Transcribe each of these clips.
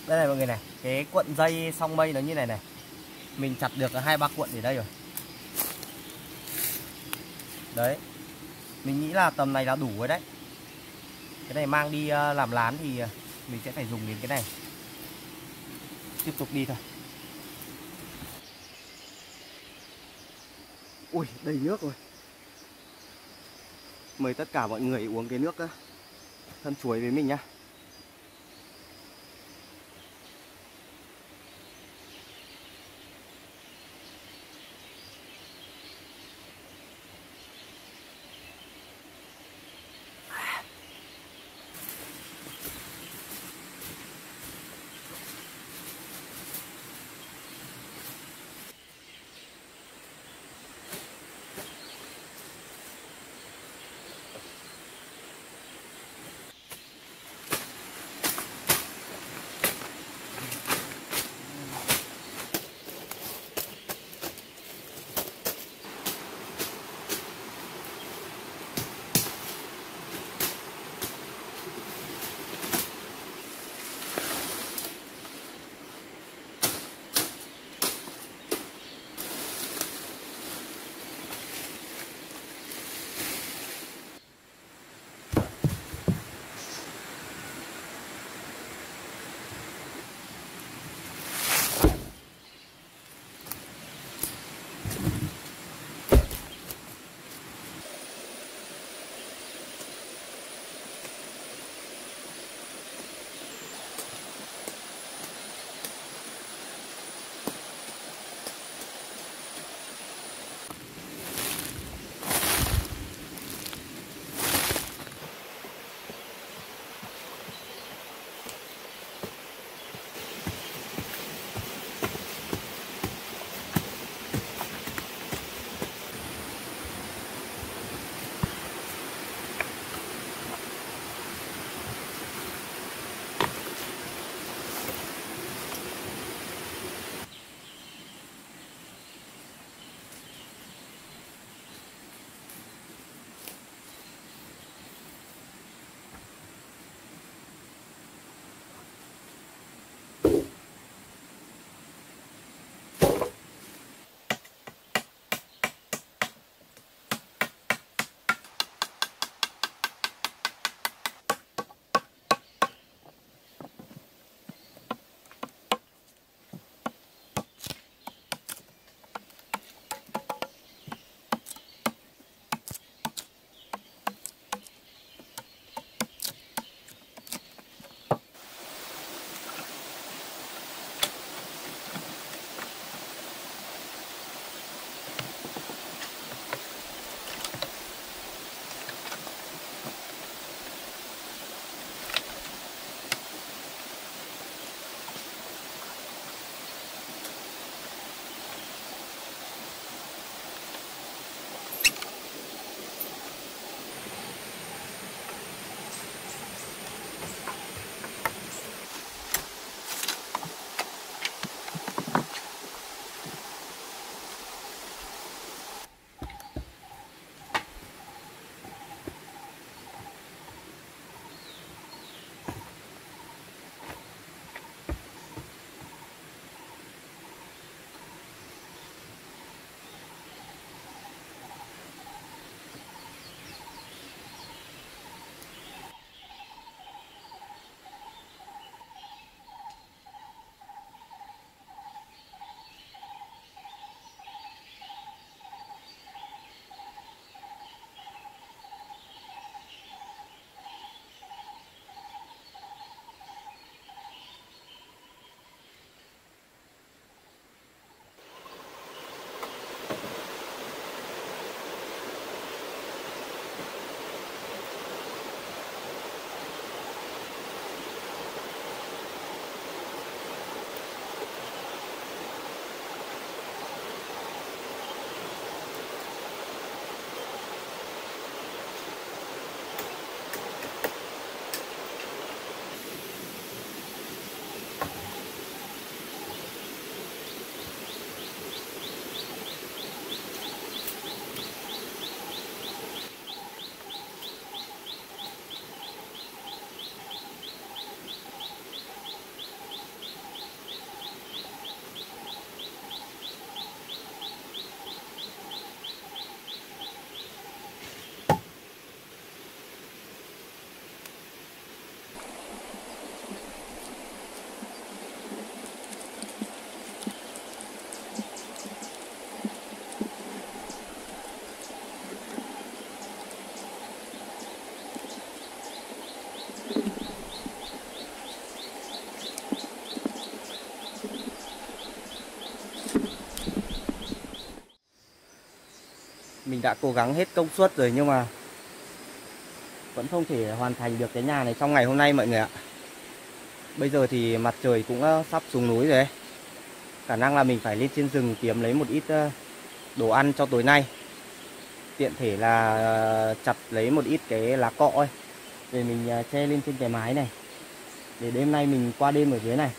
Đây này mọi người này, cái cuộn dây song mây nó như này này. Mình chặt được 2-3 cuộn ở đây rồi. Đấy. Mình nghĩ là tầm này là đủ rồi đấy. Cái này mang đi làm lán thì mình sẽ phải dùng đến cái này. Tiếp tục đi thôi. Ui, đầy nước rồi. Mời tất cả mọi người uống cái nước thân chuối với mình nhá. Mình đã cố gắng hết công suất rồi nhưng mà vẫn không thể hoàn thành được cái nhà này trong ngày hôm nay mọi người ạ. Bây giờ thì mặt trời cũng sắp xuống núi rồi đấy. Khả năng là mình phải lên trên rừng kiếm lấy một ít đồ ăn cho tối nay. Tiện thể là chặt lấy một ít cái lá cọ ấy, để mình che lên trên cái mái này, để đêm nay mình qua đêm ở dưới này.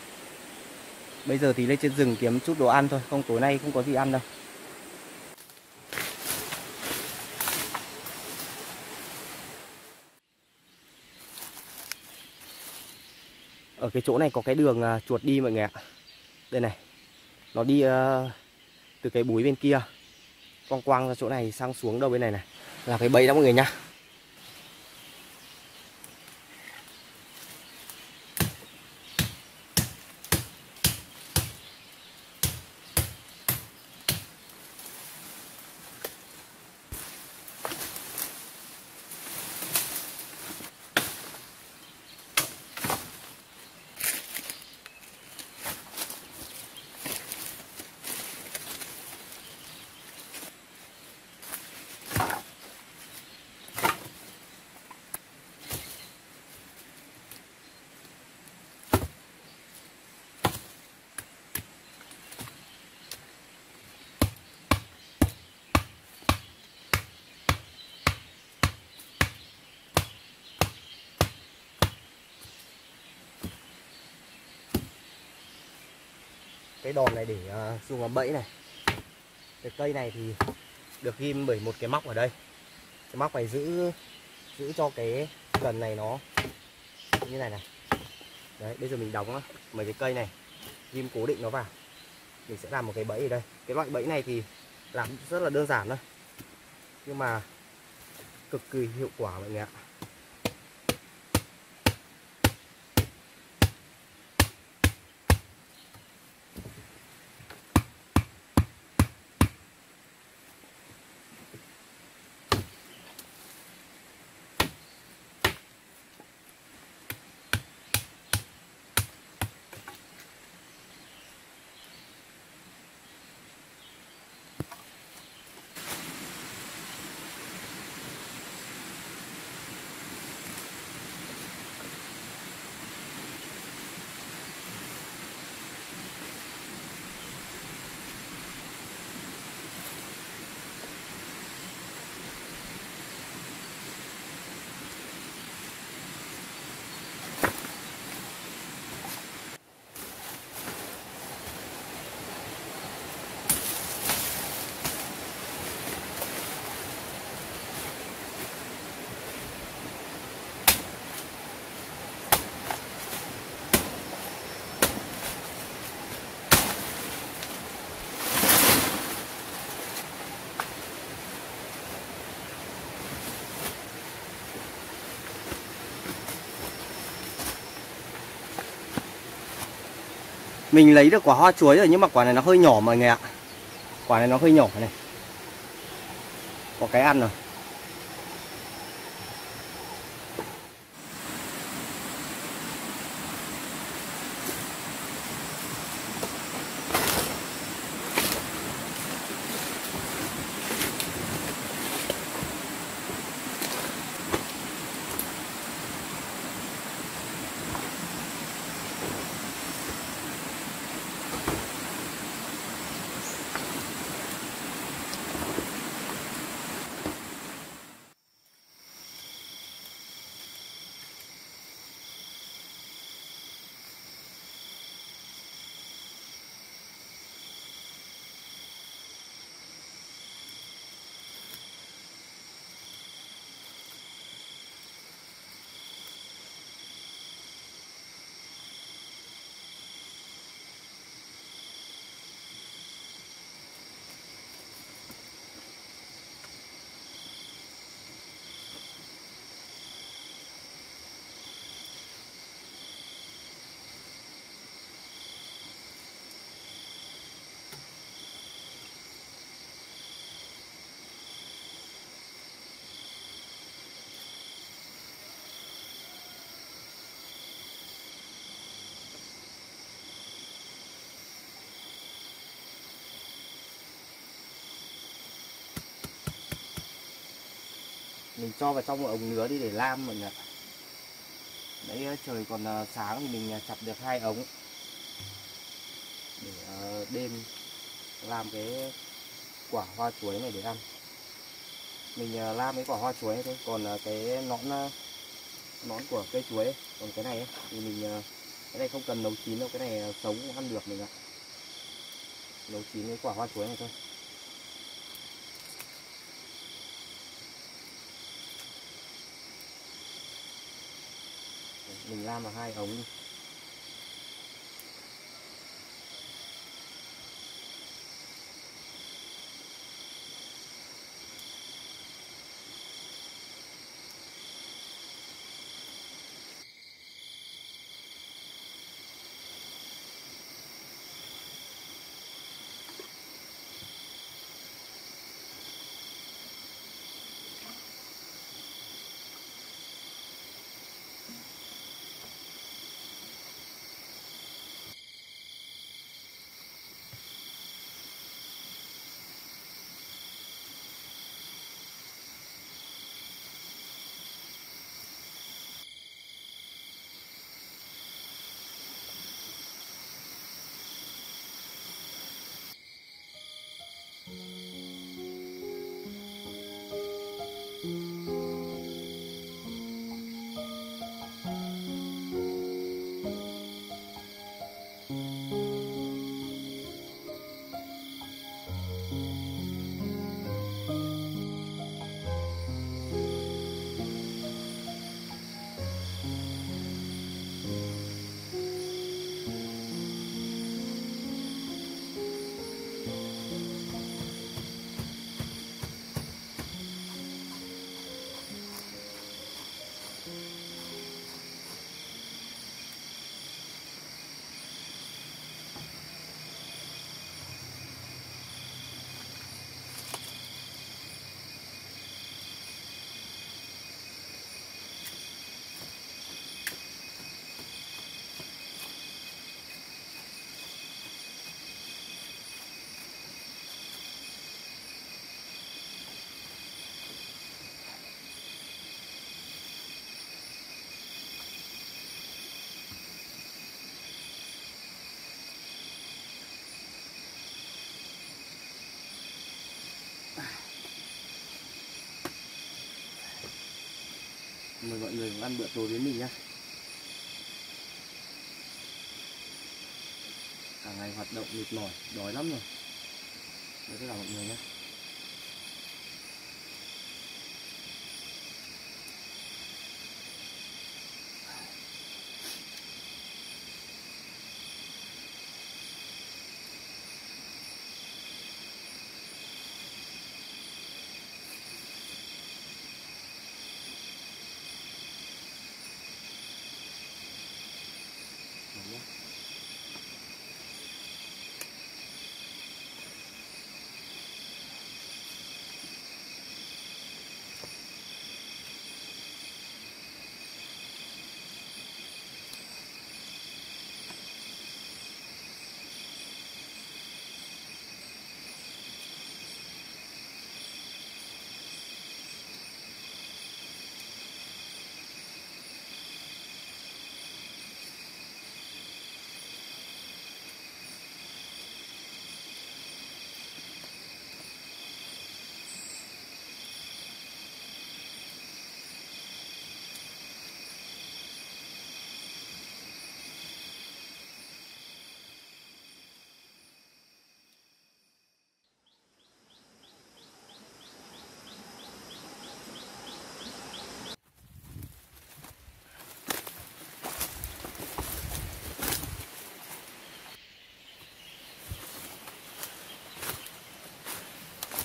Bây giờ thì lên trên rừng kiếm chút đồ ăn thôi, không tối nay không có gì ăn đâu. Ở cái chỗ này có cái đường chuột đi mọi người ạ. Đây này, nó đi từ cái búi bên kia quăng quăng ra chỗ này sang xuống đâu bên này này, là cái bẫy đó mọi người nhá. Cái đòn này để dùng làm bẫy này. Cái cây này thì được ghim bởi một cái móc ở đây. Cái móc này giữ cho cái cần này nó như này này. Đấy, bây giờ mình đóng mấy cái cây này, ghim cố định nó vào. Mình sẽ làm một cái bẫy ở đây. Cái loại bẫy này thì làm rất là đơn giản thôi, nhưng mà cực kỳ hiệu quả mọi người ạ. Mình lấy được quả hoa chuối rồi nhưng mà quả này nó hơi nhỏ mọi người ạ. Quả này nó hơi nhỏ này. Có cái ăn rồi. Mình cho vào trong một ống nứa đi để lam mọi người ạ. Đấy, trời còn sáng thì mình chặt được 2 ống để đêm làm cái quả hoa chuối này để ăn. Mình làm cái quả hoa chuối này thôi, còn cái nón của cây chuối ấy. Còn cái này ấy, thì cái này không cần nấu chín đâu, cái này sống ăn được mình ạ. Nấu chín cái quả hoa chuối này thôi. Mình làm vào 2 ống đi. Mời mọi người ăn bữa tối với mình nhá. Cả ngày hoạt động mệt mỏi, đói lắm rồi. Đấy, tất cả mọi người nhé.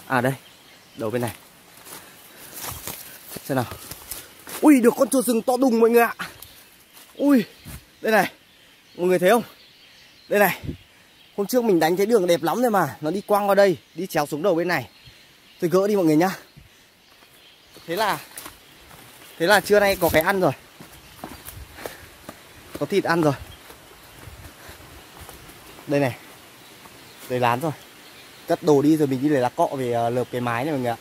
À đây, đầu bên này. Xem nào. Ui, được con chuột rừng to đùng mọi người ạ. Ui, đây này. Mọi người thấy không? Đây này. Hôm trước mình đánh cái đường đẹp lắm rồi mà. Nó đi quăng vào đây, đi chéo xuống đầu bên này. Tôi gỡ đi mọi người nhá. Thế là trưa nay có cái ăn rồi. Có thịt ăn rồi. Đây này. Đây lán rồi. Cất đồ đi rồi mình đi lấy lá cọ về lợp cái mái này mọi người ạ.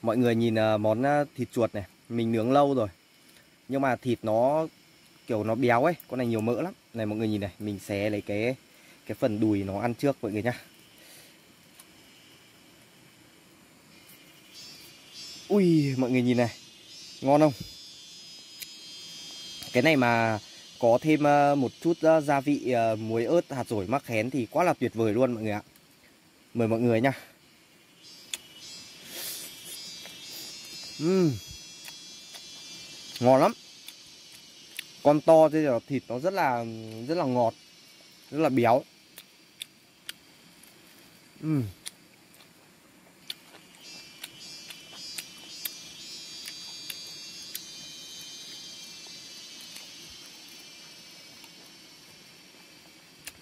Mọi người nhìn món thịt chuột này, mình nướng lâu rồi. Nhưng mà thịt nó kiểu nó béo ấy, con này nhiều mỡ lắm. Này mọi người nhìn này, mình xé lấy cái phần đùi nó ăn trước mọi người nhá. Ui, mọi người nhìn này, ngon không? Cái này mà có thêm một chút gia vị muối ớt, hạt dổi, mắc khén thì quá là tuyệt vời luôn mọi người ạ. Mời mọi người nha. Ngon lắm. Con to thế là thịt nó rất là ngọt, rất là béo.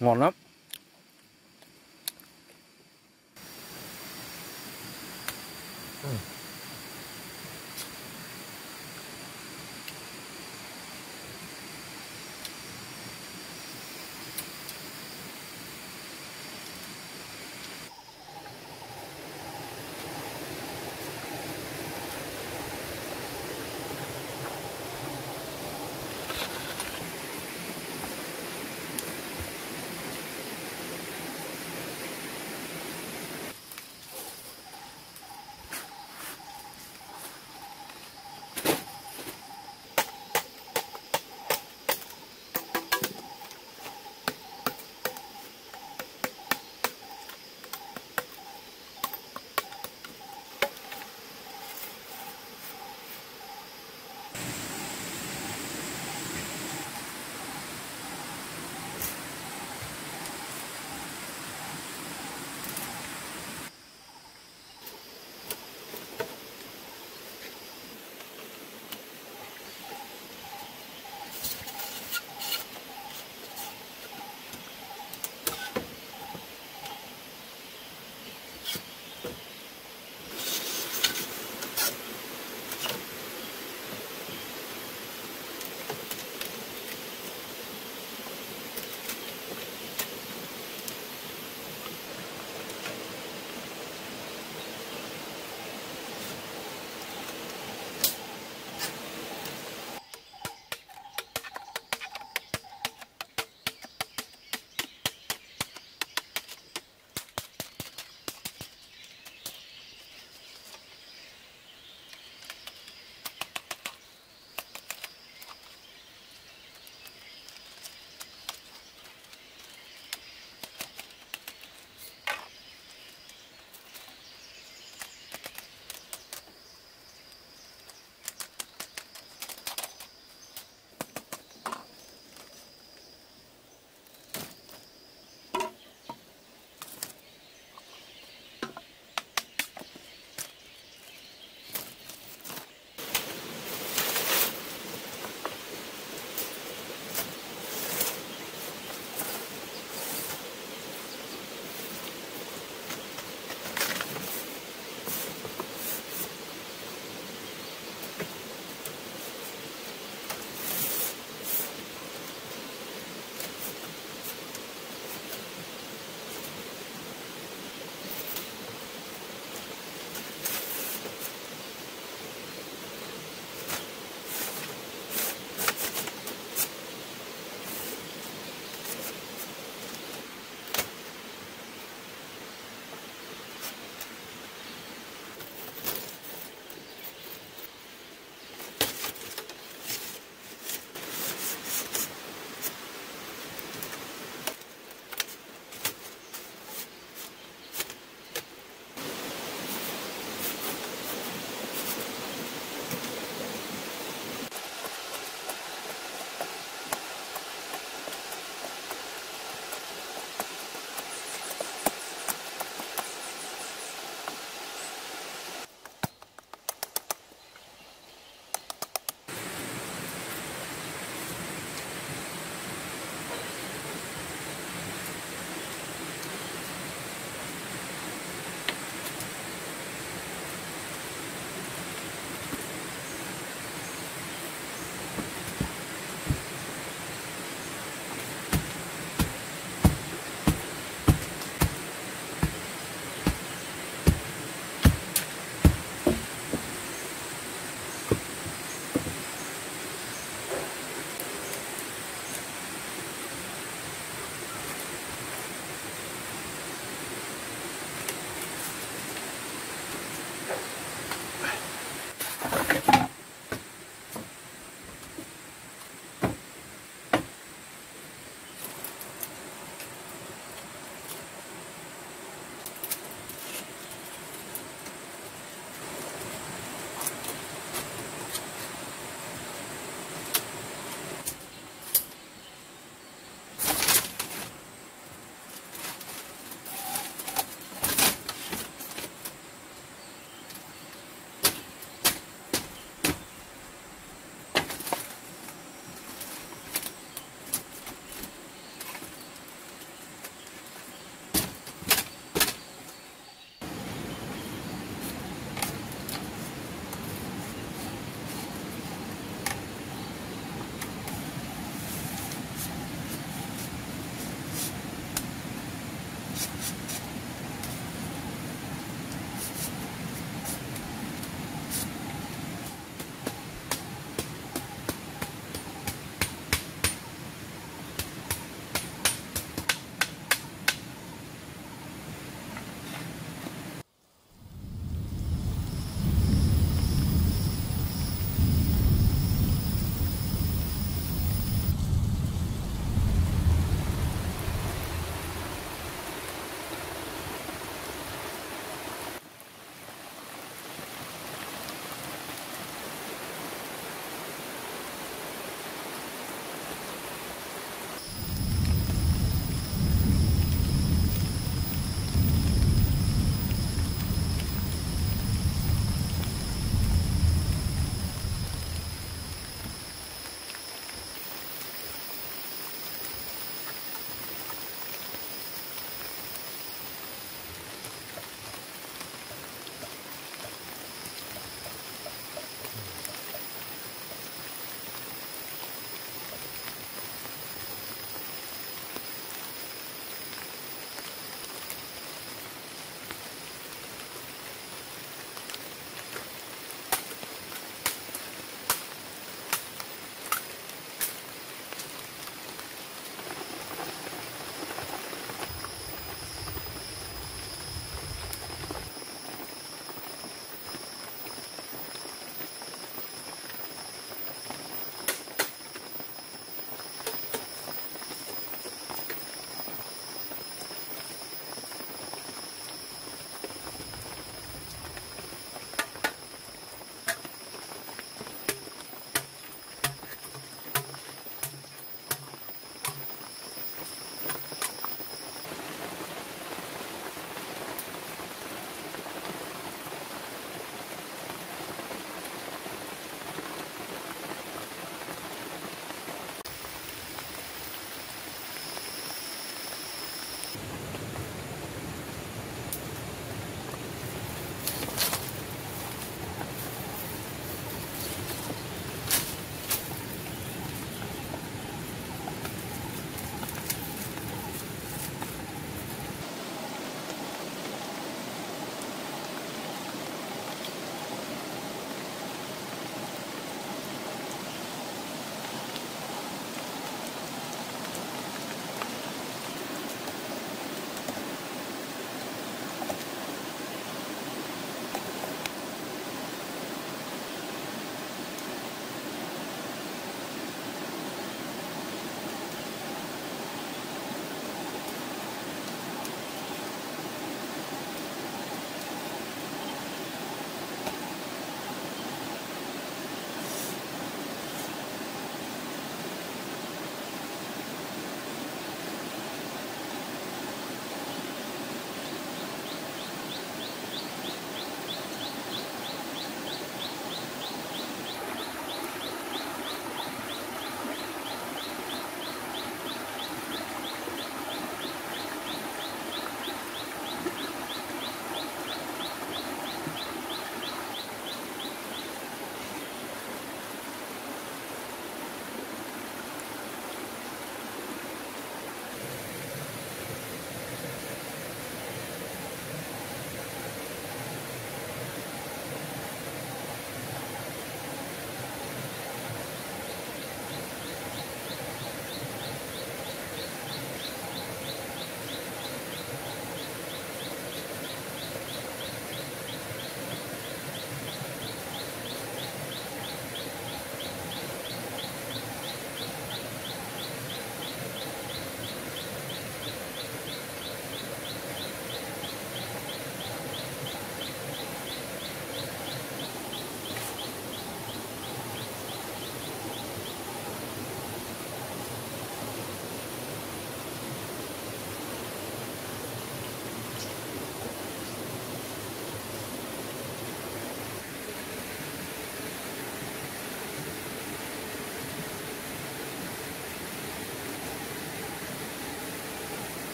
Ngon lắm.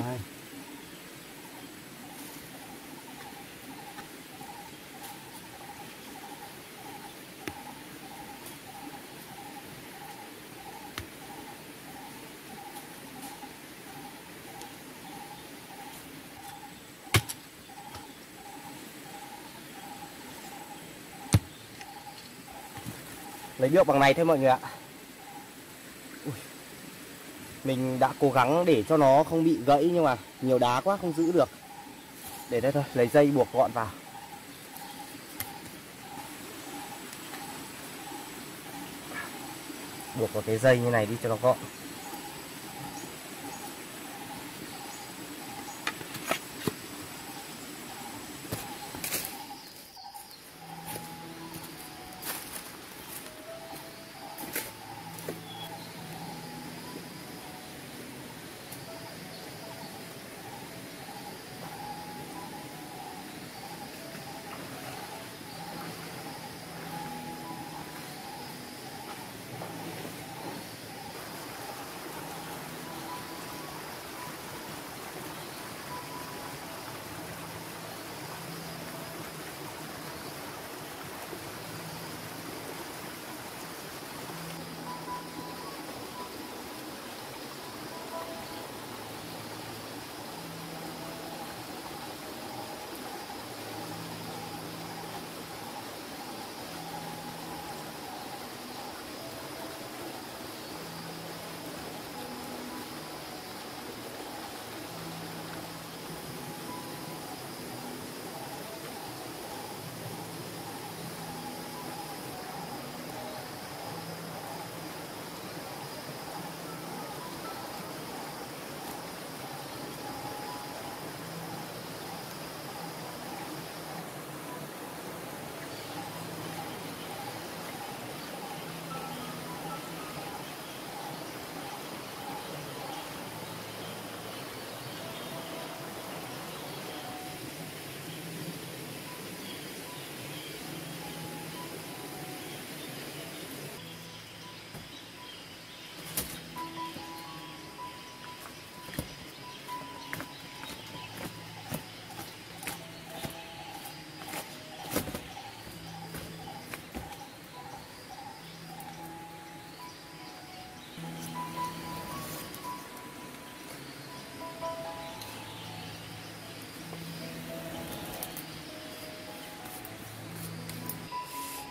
Đấy. Lấy được bằng này thôi mọi người ạ. Mình đã cố gắng để cho nó không bị gãy nhưng mà nhiều đá quá không giữ được. Để đây thôi, lấy dây buộc gọn vào. Buộc vào cái dây như này đi cho nó gọn.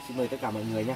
Xin mời tất cả mọi người nhé.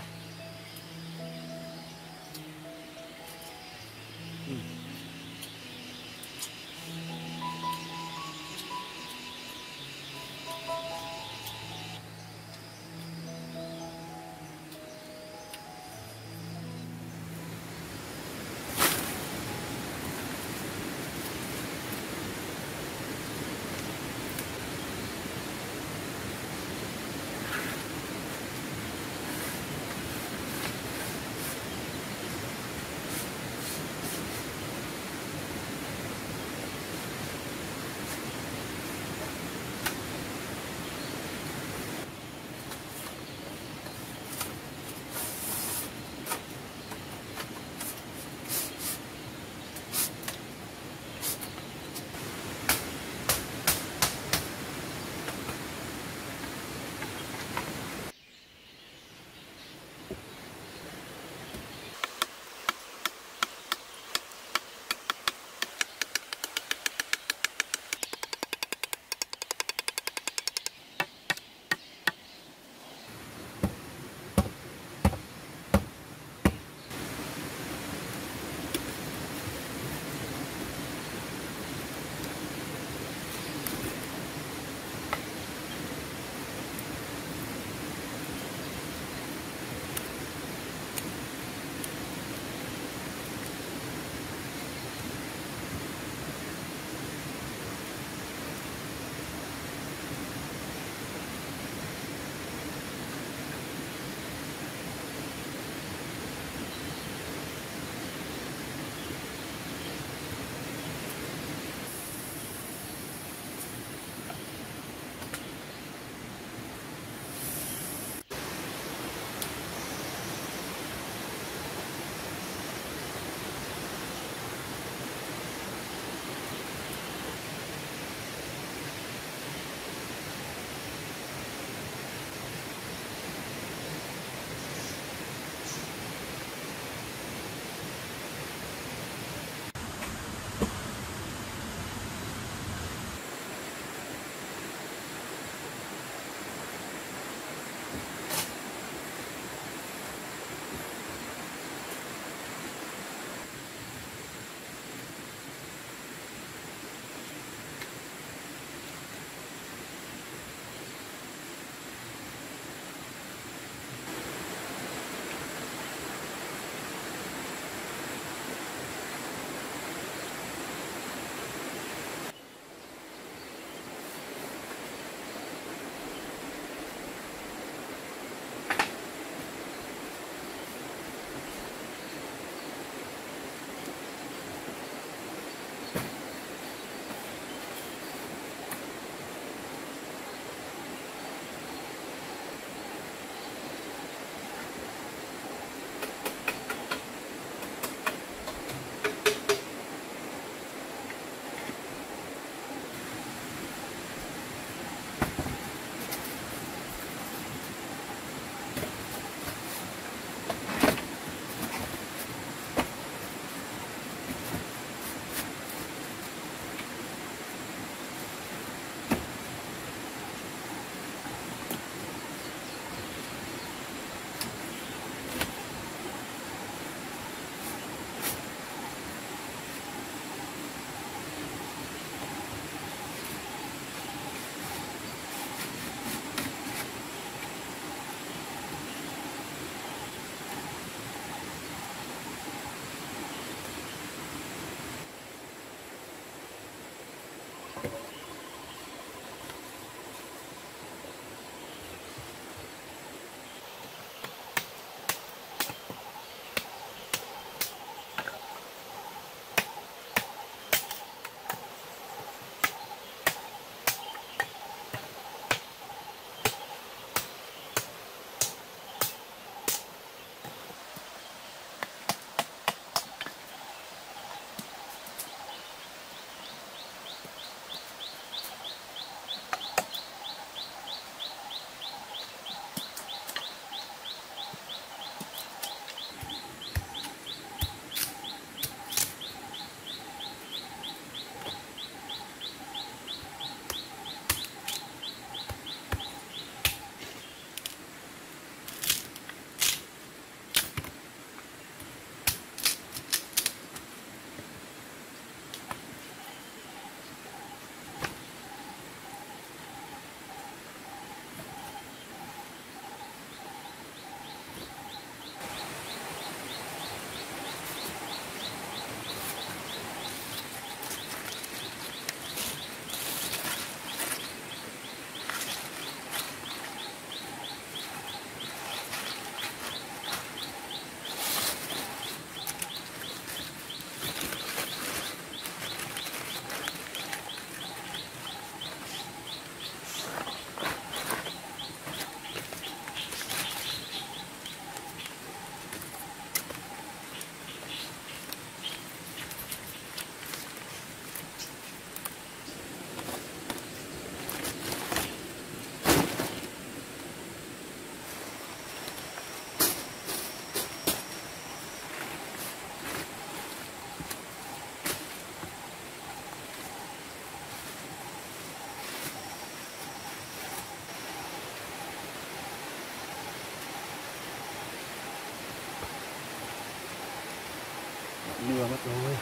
Mưa mất rồi.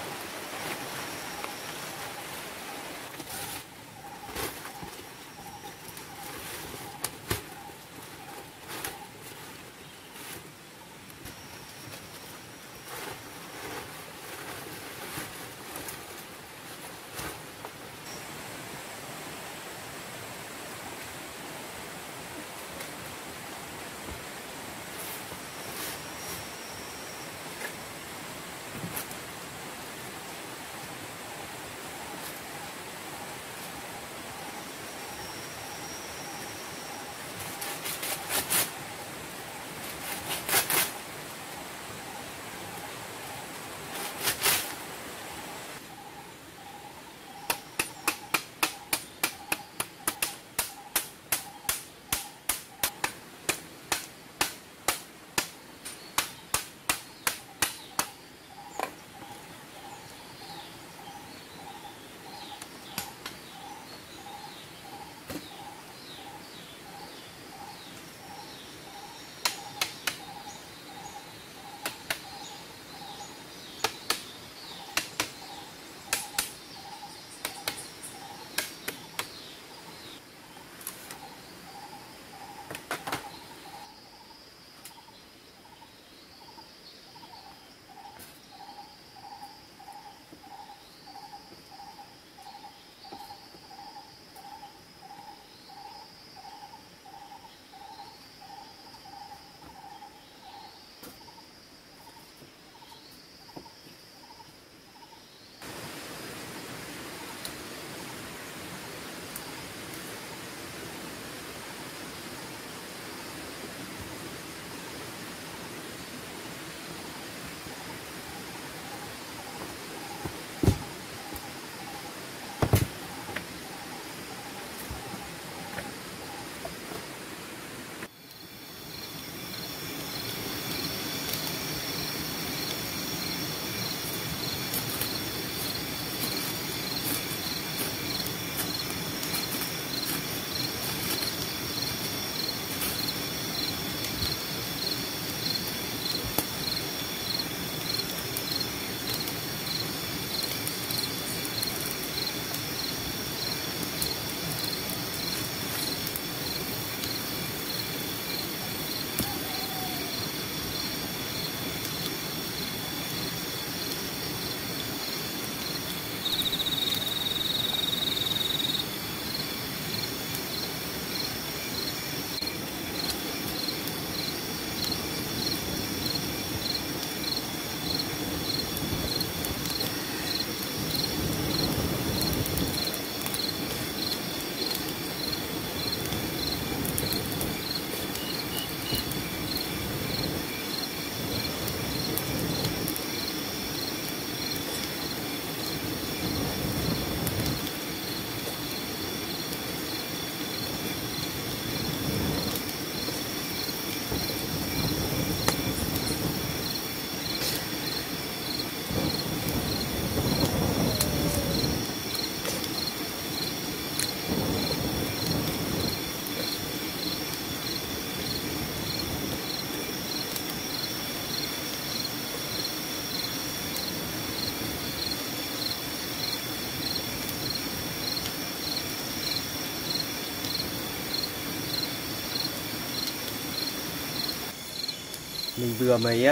Mình vừa mới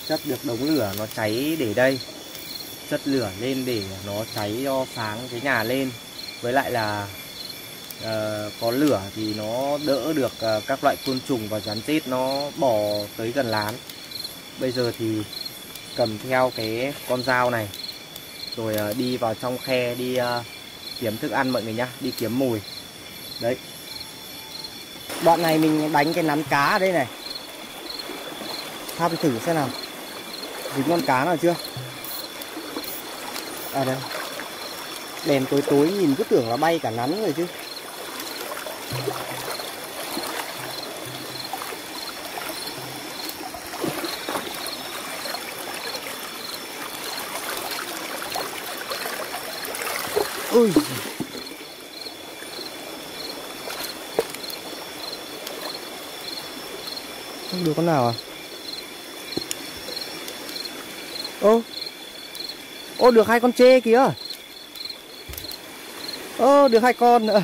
chất được đống lửa nó cháy để đây, chất lửa lên để nó cháy cho sáng cái nhà lên. Với lại là có lửa thì nó đỡ được các loại côn trùng và rắn rết nó bò tới gần lán. Bây giờ thì cầm theo cái con dao này rồi đi vào trong khe đi kiếm thức ăn mọi người nhá, đi kiếm mồi. Đấy. Đoạn này mình đánh cái nắn cá ở đây này. Thăm thử xem nào. Dính con cá nào chưa? À đây. Đèn tối tối nhìn cứ tưởng là bay cả nắn rồi chứ. Ui. Không được con nào à? Ô, Ô, được 2 con trê kìa. Ô, được 2 con nữa.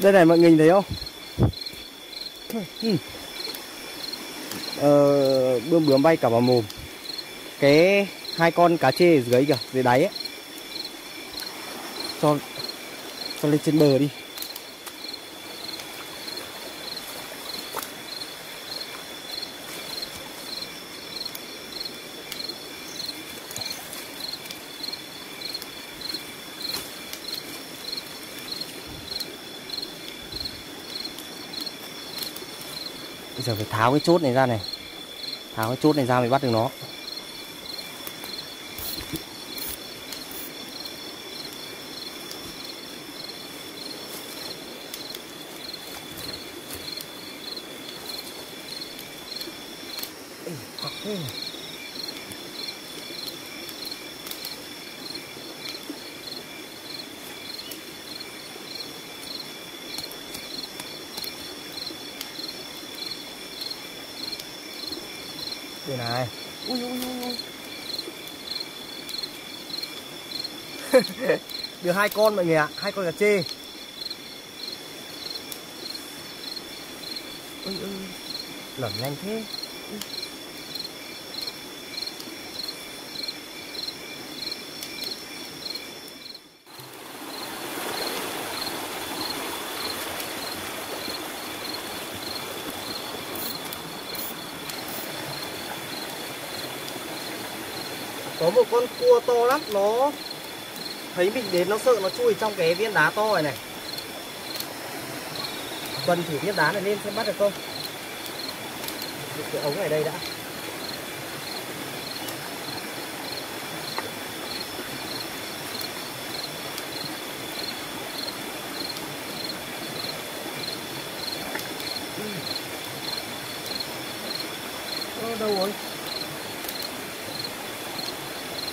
Đây này mọi người nhìn thấy không? Bươm bướm bay cả vào mồm. Cái 2 con cá trê ở dưới kìa, dưới đáy ấy. Cho lên trên bờ đi. Bây giờ phải tháo cái chốt này ra này. Tháo cái chốt này ra mới bắt được nó. Đây này. Ui ui ui ui. Được 2 con mọi người ạ, 2 con cá trê. Ui ui. Lởn nhanh thế. Có một con cua to lắm, nó thấy mình đến nó sợ, nó chui trong cái viên đá to này này. Tuần thử viên đá này lên xem bắt được không. Cái ống này đây đã. Đâu rồi?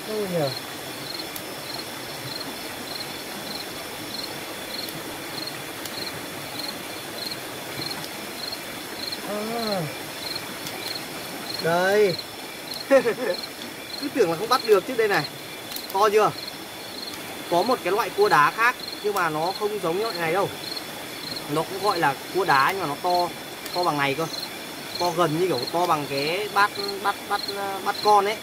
Đâu nhỉ? Đây. Cứ tưởng là không bắt được chứ đây này. To chưa? Có một cái loại cua đá khác nhưng mà nó không giống như loại này đâu. Nó cũng gọi là cua đá nhưng mà nó to bằng này cơ. To gần như kiểu to bằng cái bát con ấy.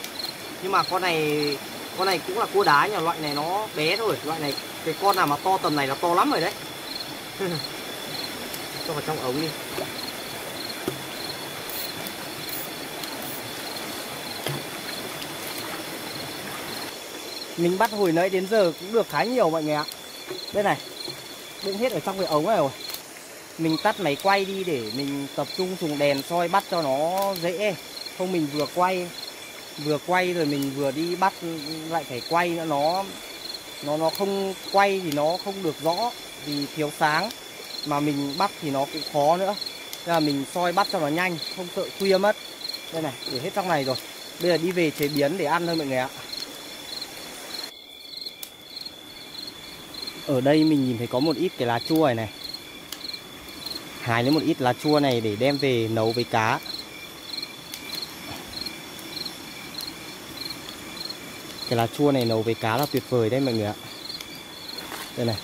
Nhưng mà con này cũng là cua đá nhưng mà loại này nó bé thôi. Loại này cái con nào mà to tầm này là to lắm rồi đấy. Cho vào trong ống đi. Mình bắt hồi nãy đến giờ cũng được khá nhiều mọi người ạ. Đây này, đựng hết ở trong cái ống này rồi. Mình tắt máy quay đi để mình tập trung dùng đèn soi bắt cho nó dễ. Không mình vừa quay rồi mình vừa đi bắt lại phải quay nữa, nó không quay thì nó không được rõ vì thiếu sáng, mà mình bắt thì nó cũng khó nữa. Nên là mình soi bắt cho nó nhanh, không sợ khuya mất. Đây này, để hết trong này rồi. Bây giờ đi về chế biến để ăn thôi mọi người ạ. Ở đây mình nhìn thấy có một ít cái lá chua này này. Hái lấy một ít lá chua này để đem về nấu với cá. Cái lá chua này nấu với cá là tuyệt vời đấy mọi người ạ. Đây này.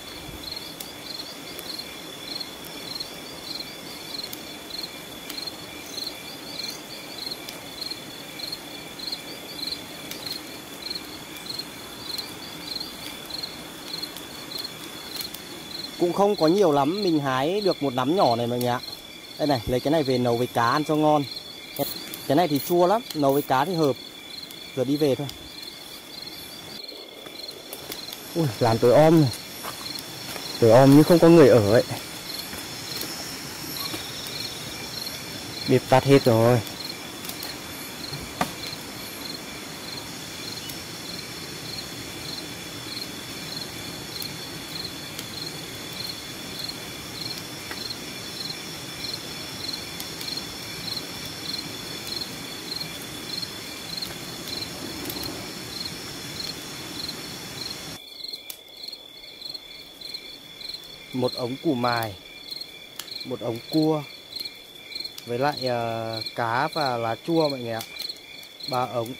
Cũng không có nhiều lắm, mình hái được một nắm nhỏ này mọi người ạ. Đây này, lấy cái này về nấu với cá ăn cho ngon. Cái này thì chua lắm, nấu với cá thì hợp. Giờ đi về thôi. Ui, làm tối om này. Tối om như không có người ở ấy. Bếp tắt hết rồi. Một ống củ mài, một ống cua, với lại cá và lá chua mọi người ạ. 3 ống.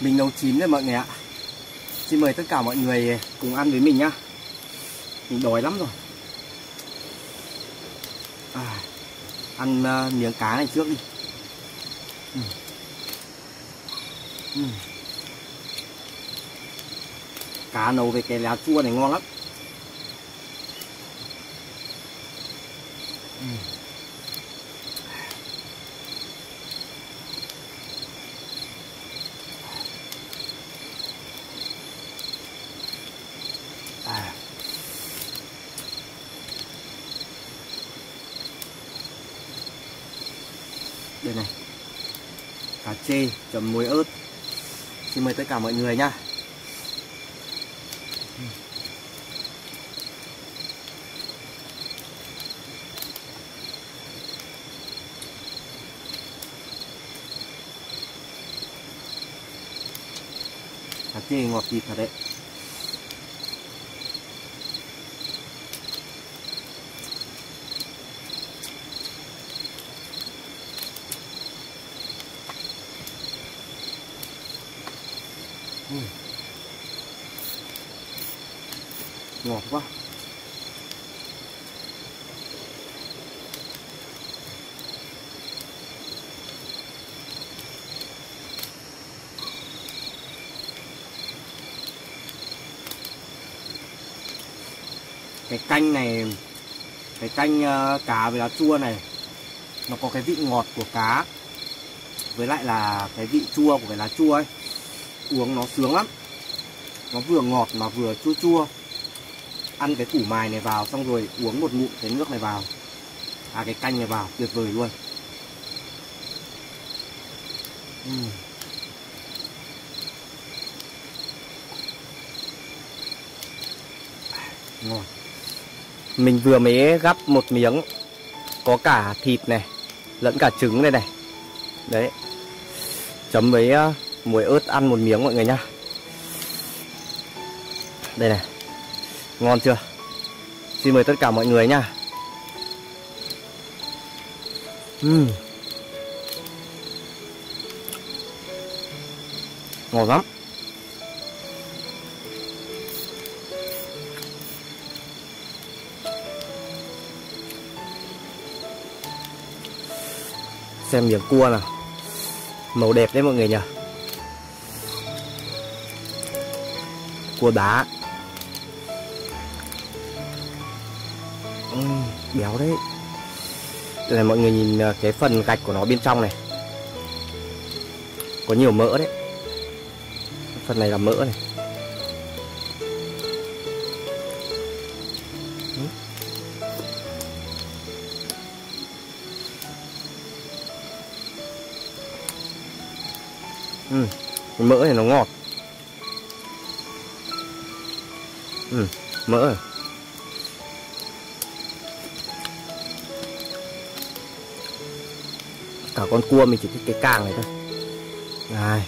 Mình nấu chín rồi mọi người ạ. Xin mời tất cả mọi người cùng ăn với mình nhá. Mình đói lắm rồi. Ăn miếng cá này trước đi. Cá nấu với cái lá chua này ngon lắm. Đây này, cá chê chấm muối ớt. Xin mời tất cả mọi người nhá. Cá chê ngọt thịt thật đấy. Ngọt quá. Cái canh này, cái canh cá với lá chua này, nó có cái vị ngọt của cá với lại là cái vị chua của cái lá chua ấy. Uống nó sướng lắm. Nó vừa ngọt mà vừa chua chua. Ăn cái củ mài này vào xong rồi uống một ngụm cái nước này vào, cái canh này vào, tuyệt vời luôn. Ngon. Mình vừa mới gắp một miếng, có cả thịt này lẫn cả trứng này này. Đấy, chấm với muối ớt ăn một miếng mọi người nhá. Đây này, ngon chưa? Xin mời tất cả mọi người nhá. Ngon lắm. Xem miếng cua nào, màu đẹp đấy mọi người nhỉ. Cua đá. Béo đấy. Đây này mọi người nhìn cái phần gạch của nó bên trong này, có nhiều mỡ đấy. Phần này là mỡ này. Cái mỡ này nó ngọt. Mỡ này. Cả con cua mình chỉ thích cái càng này thôi. Này.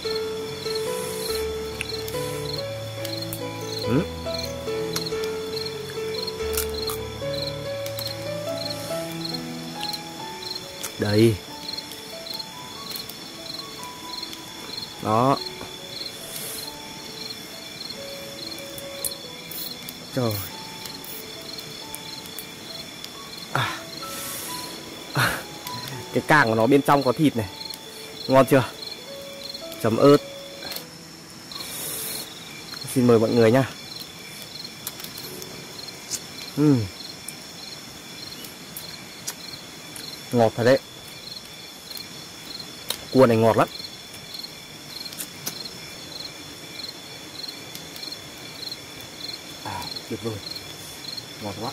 Đây. Đó. Trời. Cái càng của nó bên trong có thịt này. Ngon chưa? Chấm ớt. Xin mời mọi người nhá. Ngọt thật đấy. Cua này ngọt lắm. Tuyệt vời. Ngọt quá.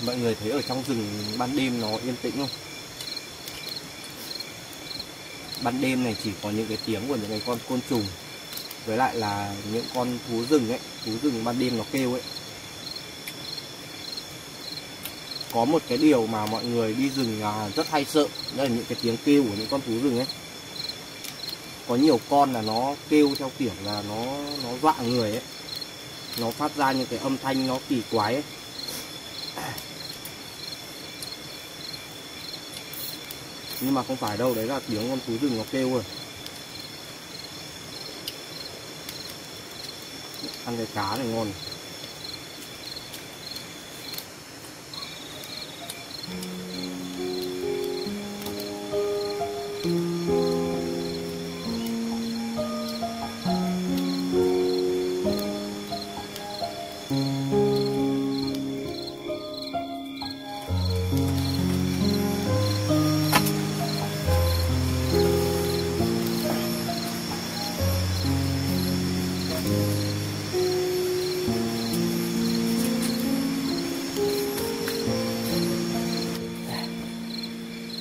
Mọi người thấy ở trong rừng ban đêm nó yên tĩnh không? Ban đêm này chỉ có những cái tiếng của những cái con côn trùng, với lại là những con thú rừng ấy. Thú rừng ban đêm nó kêu ấy. Có một cái điều mà mọi người đi rừng rất hay sợ, đó là những cái tiếng kêu của những con thú rừng ấy. Có nhiều con là nó kêu theo kiểu là nó dọa người ấy. Nó phát ra những cái âm thanh nó kỳ quái ấy. Nhưng mà không phải đâu, đấy là tiếng con thú rừng nó kêu rồi. Ăn cái cá này ngon.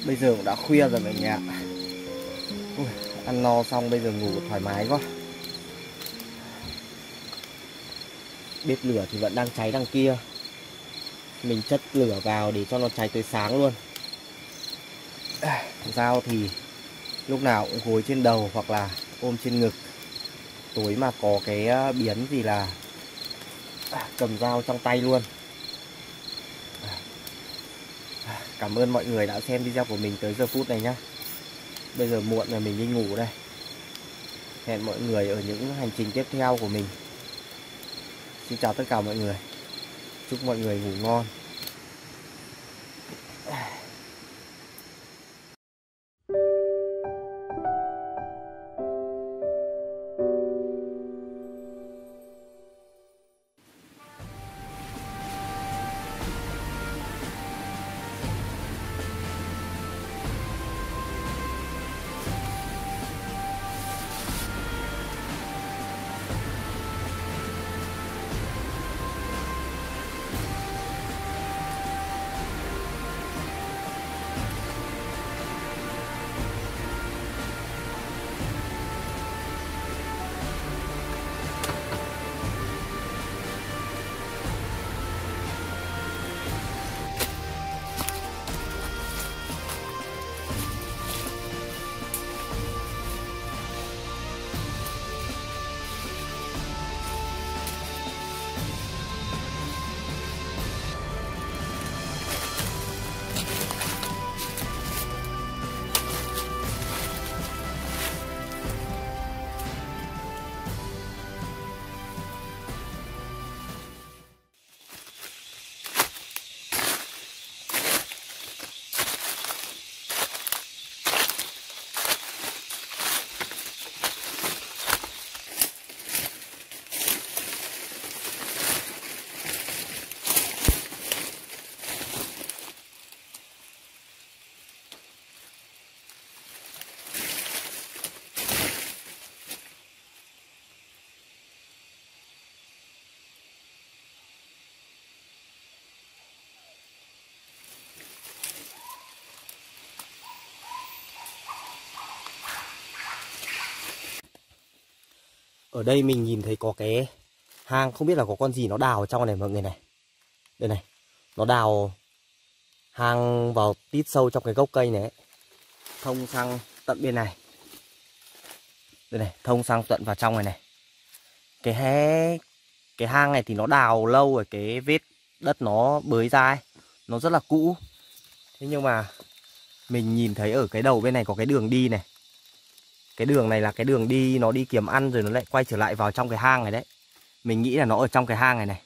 Bây giờ cũng đã khuya rồi mọi người ạ. Ăn no xong bây giờ ngủ thoải mái quá. Bếp lửa thì vẫn đang cháy đằng kia. Mình chất lửa vào để cho nó cháy tới sáng luôn. Dao thì lúc nào cũng gối trên đầu hoặc là ôm trên ngực. Tối mà có cái biến gì là cầm dao trong tay luôn. Cảm ơn mọi người đã xem video của mình tới giờ phút này nhá. Bây giờ muộn rồi, mình đi ngủ đây. Hẹn mọi người ở những hành trình tiếp theo của mình. Xin chào tất cả mọi người. Chúc mọi người ngủ ngon. Ở đây mình nhìn thấy có cái hang, không biết là có con gì nó đào ở trong này mọi người này. Đây này, nó đào hang vào tít sâu trong cái gốc cây này ấy. Thông sang tận bên này. Đây này, thông sang tận vào trong này này. Cái hang này thì nó đào lâu rồi, cái vết đất nó bới ra ấy, nó rất là cũ. Thế nhưng mà mình nhìn thấy ở cái đầu bên này có cái đường đi này. Cái đường này là cái đường đi, nó đi kiếm ăn rồi nó lại quay trở lại vào trong cái hang này đấy. Mình nghĩ là nó ở trong cái hang này này.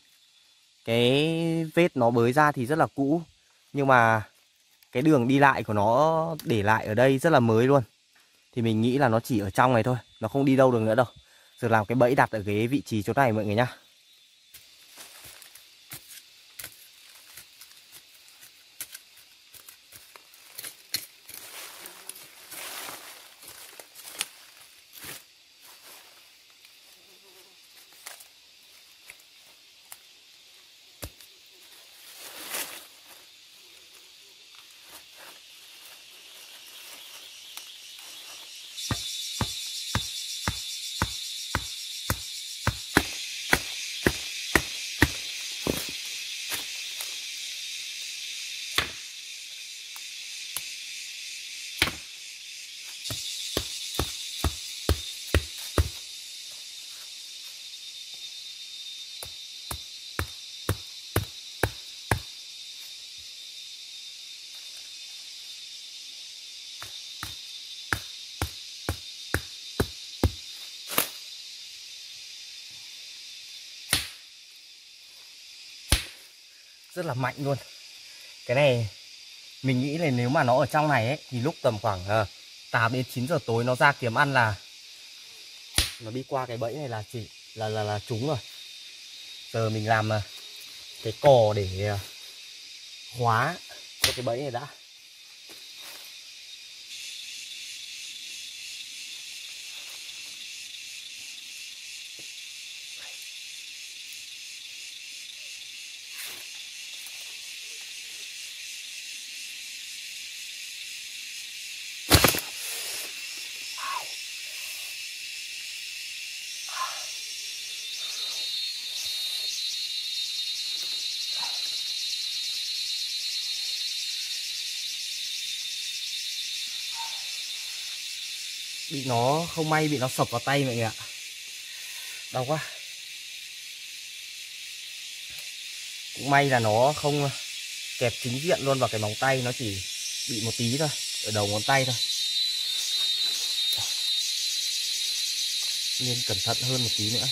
Cái vết nó bới ra thì rất là cũ, nhưng mà cái đường đi lại của nó để lại ở đây rất là mới luôn. Thì mình nghĩ là nó chỉ ở trong này thôi, nó không đi đâu được nữa đâu. Giờ làm cái bẫy đặt ở cái vị trí chỗ này mọi người nhá. rất là mạnh luôn. Cái này mình nghĩ là nếu mà nó ở trong này ấy thì lúc tầm khoảng 8 đến 9 giờ tối nó ra kiếm ăn là nó đi qua cái bẫy này là chỉ là trúng rồi. Giờ mình làm cái cò để khóa cho cái bẫy này đã. Bị nó không may bị nó sập vào tay mọi người ạ. Đau quá. Cũng may là nó không kẹp chính diện luôn vào cái móng tay, nó chỉ bị một tí thôi, ở đầu ngón tay thôi. Nên cẩn thận hơn một tí nữa.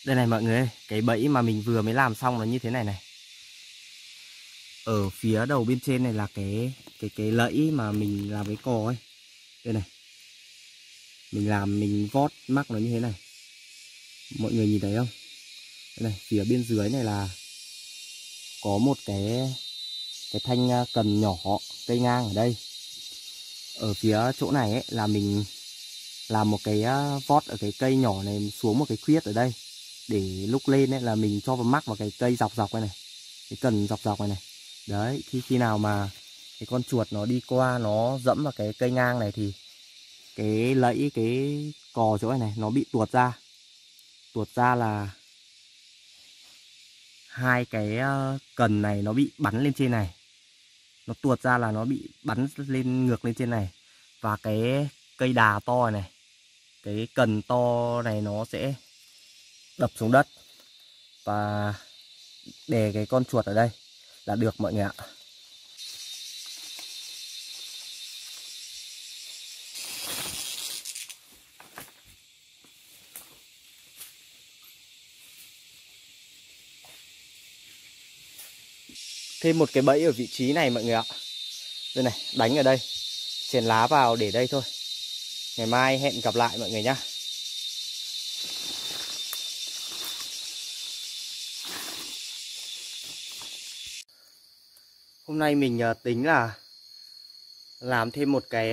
Đây này mọi người ơi, cái bẫy mà mình vừa mới làm xong là như thế này này. Ở phía đầu bên trên này là cái lẫy mà mình làm cái cò ấy. Đây này. Mình vót mắc nó như thế này. Mọi người nhìn thấy không? Đây này, phía bên dưới này là có một cái thanh cần nhỏ cây ngang ở đây. Ở phía chỗ này ấy là mình làm một cái vót ở cái cây nhỏ này xuống một cái khuyết ở đây. Để lúc lên ấy là mình cho vào mắc vào cái cây dọc dọc này, cái cần dọc dọc này. Đấy, khi nào mà cái con chuột nó đi qua nó dẫm vào cái cây ngang này thì cái lẫy, cái cò chỗ này nó bị tuột ra. Tuột ra là hai cái cần này nó bị bắn lên trên này. Nó tuột ra là nó bị bắn lên ngược lên trên này. Và cái cây đà to này, cái cần to này nó sẽ đập xuống đất và đè cái con chuột ở đây là được mọi người ạ. Thêm một cái bẫy ở vị trí này mọi người ạ. Đây này, đánh ở đây, chèn lá vào để đây thôi. Ngày mai hẹn gặp lại mọi người nhá. Hôm nay mình tính là làm thêm một cái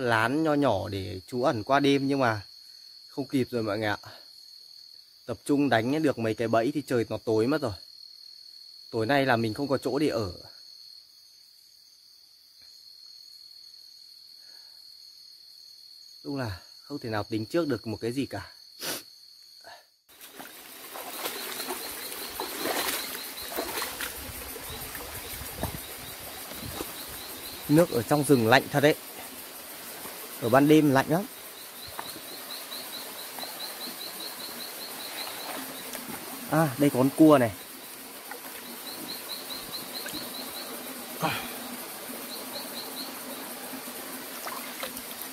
lán nho nhỏ để trú ẩn qua đêm, nhưng mà không kịp rồi mọi người ạ. Tập trung đánh được mấy cái bẫy thì trời nó tối mất rồi. Tối nay là mình không có chỗ để ở. Đúng là không thể nào tính trước được một cái gì cả. Nước ở trong rừng lạnh thật đấy. Ở ban đêm lạnh lắm. À, đây có con cua này.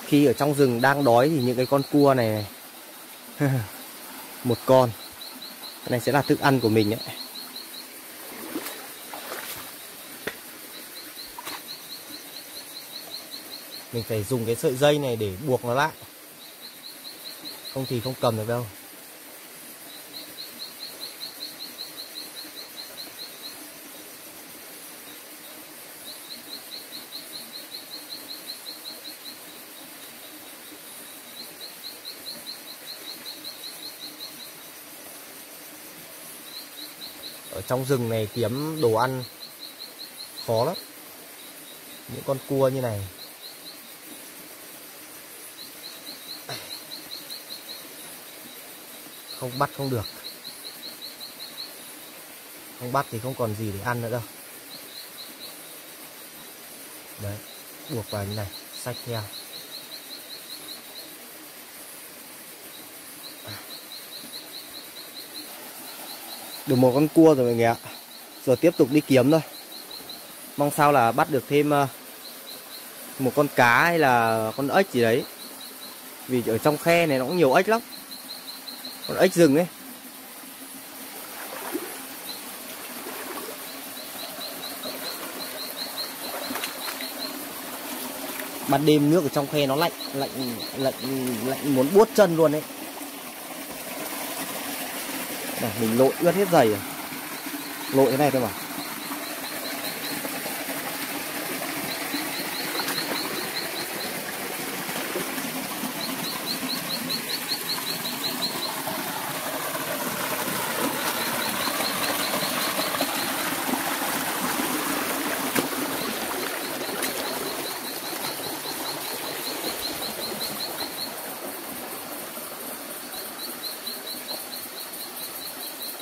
Khi ở trong rừng đang đói thì những cái con cua này, một con. Cái này sẽ là thức ăn của mình đấy. Mình phải dùng cái sợi dây này để buộc nó lại. Không thì không cầm được đâu. Ở trong rừng này kiếm đồ ăn khó lắm. Những con cua như này. Không bắt không được. Không bắt thì không còn gì để ăn nữa đâu. Đấy, buộc vào như này, xách theo. Được một con cua rồi mọi người ạ. Giờ tiếp tục đi kiếm thôi. Mong sao là bắt được thêm một con cá hay là con ếch gì đấy. Vì ở trong khe này nó cũng nhiều ếch lắm. Con ếch rừng ấy. Ban đêm nước ở trong khe nó lạnh muốn buốt chân luôn đấy. Này, mình lội ướt hết giày rồi. Lội thế này thôi mà.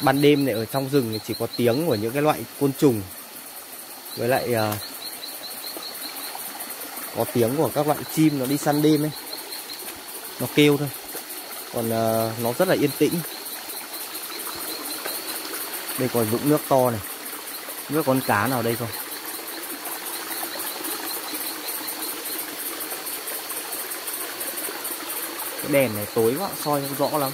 Ban đêm này ở trong rừng thì chỉ có tiếng của những cái loại côn trùng, với lại có tiếng của các loại chim nó đi săn đêm ấy, nó kêu thôi. Còn nó rất là yên tĩnh. Đây còn vũng nước to này. Nước con cá nào đây không? Cái đèn này tối quá, soi không rõ lắm.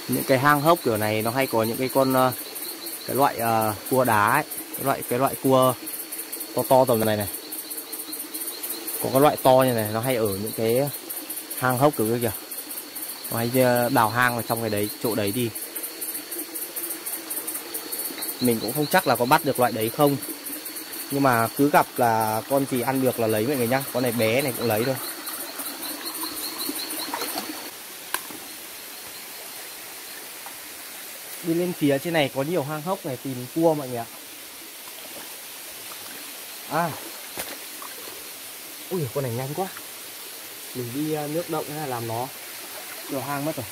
Những cái hang hốc kiểu này nó hay có những cái con cái loại cua đá ấy, cái loại cua to to tầm này này. Có cái loại to như này nó hay ở những cái hang hốc kiểu kìa. Nó hay đào hang vào trong cái đấy, chỗ đấy đi. Mình cũng không chắc là có bắt được loại đấy không. Nhưng mà cứ gặp là con gì ăn được là lấy mọi người nhá. Con này bé này cũng lấy thôi. Đi lên phía trên này có nhiều hang hốc này, tìm cua mọi người ạ. À, ui con này nhanh quá. Mình đi nước động hay là làm nó nhiều hang mất rồi.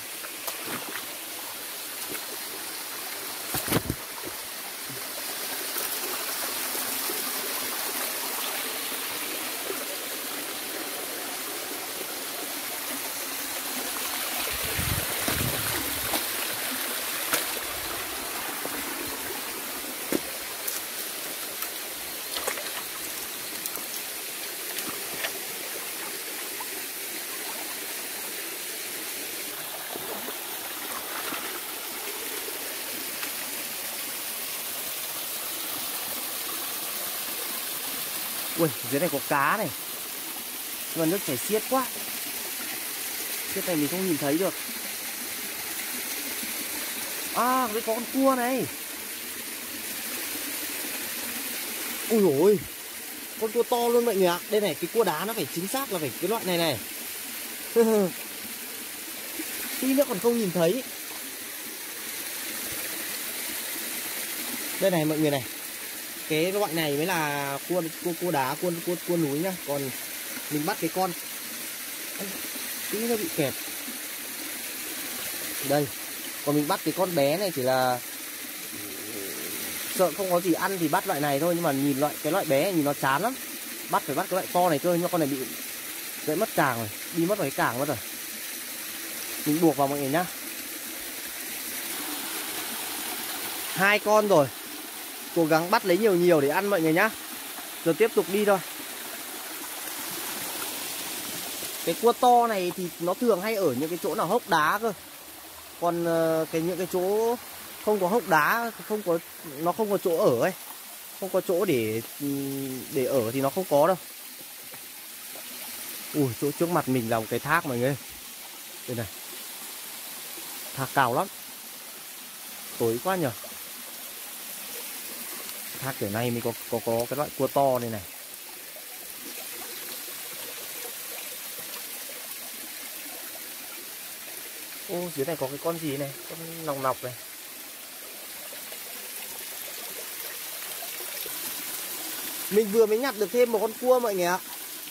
Ui, dưới này có cá này. Nhưng mà nước chảy xiết quá. Xiết này mình không nhìn thấy được. À, đây có con cua này. Ui dồi ôi, con cua to luôn mọi người ạ. Đây này, cái cua đá nó phải chính xác là phải cái loại này này. Tí nữa còn không nhìn thấy. Đây này mọi người này. Cái loại này mới là cua đá, cua núi nhá. Còn mình bắt cái con tí nó bị kẹt. Đây. Còn mình bắt cái con bé này chỉ là sợ không có gì ăn thì bắt loại này thôi. Nhưng mà nhìn cái loại bé này nhìn nó chán lắm. Phải bắt cái loại to này cơ. Nhưng con này bị gãy mất càng rồi. Đi mất vào cái càng mất rồi. Mình buộc vào mọi người nhá. 2 con rồi. Cố gắng bắt lấy nhiều để ăn mọi người nhá. Giờ tiếp tục đi thôi. Cái cua to này thì nó thường hay ở những cái chỗ nào hốc đá cơ. Còn những cái chỗ không có hốc đá, nó không có chỗ ở ấy. Không có chỗ để ở thì nó không có đâu. Ui, chỗ trước mặt mình là một cái thác mọi người. Đây này. Thác cao lắm. Tối quá nhờ. Thác kiểu này mới có cái loại cua to này này. Ô, dưới này có cái con gì này, con nòng nọc này. Mình vừa mới nhặt được thêm một con cua mọi người ạ.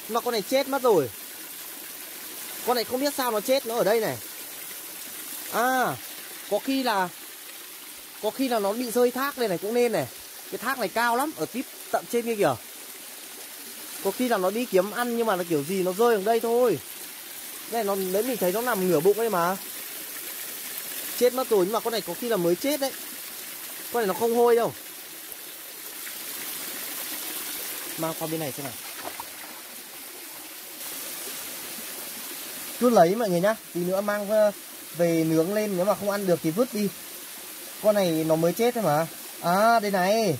Mà con này chết mất rồi. Con này không biết sao nó chết, nó ở đây này. À, có khi là Có khi là nó bị rơi thác đây này cũng nên này. Cái thác này cao lắm, ở tít tận trên kia kìa. Có khi là nó đi kiếm ăn nhưng mà nó kiểu gì nó rơi ở đây thôi. Đây nó đấy, mình thấy nó nằm ngửa bụng đây mà. Chết mất rồi, nhưng mà con này có khi là mới chết đấy. Con này nó không hôi đâu. Mang qua bên này xem nào. Cứ lấy mọi người nhá. Tí nữa mang về nướng lên, nếu mà không ăn được thì vứt đi. Con này nó mới chết thôi mà. À đây này.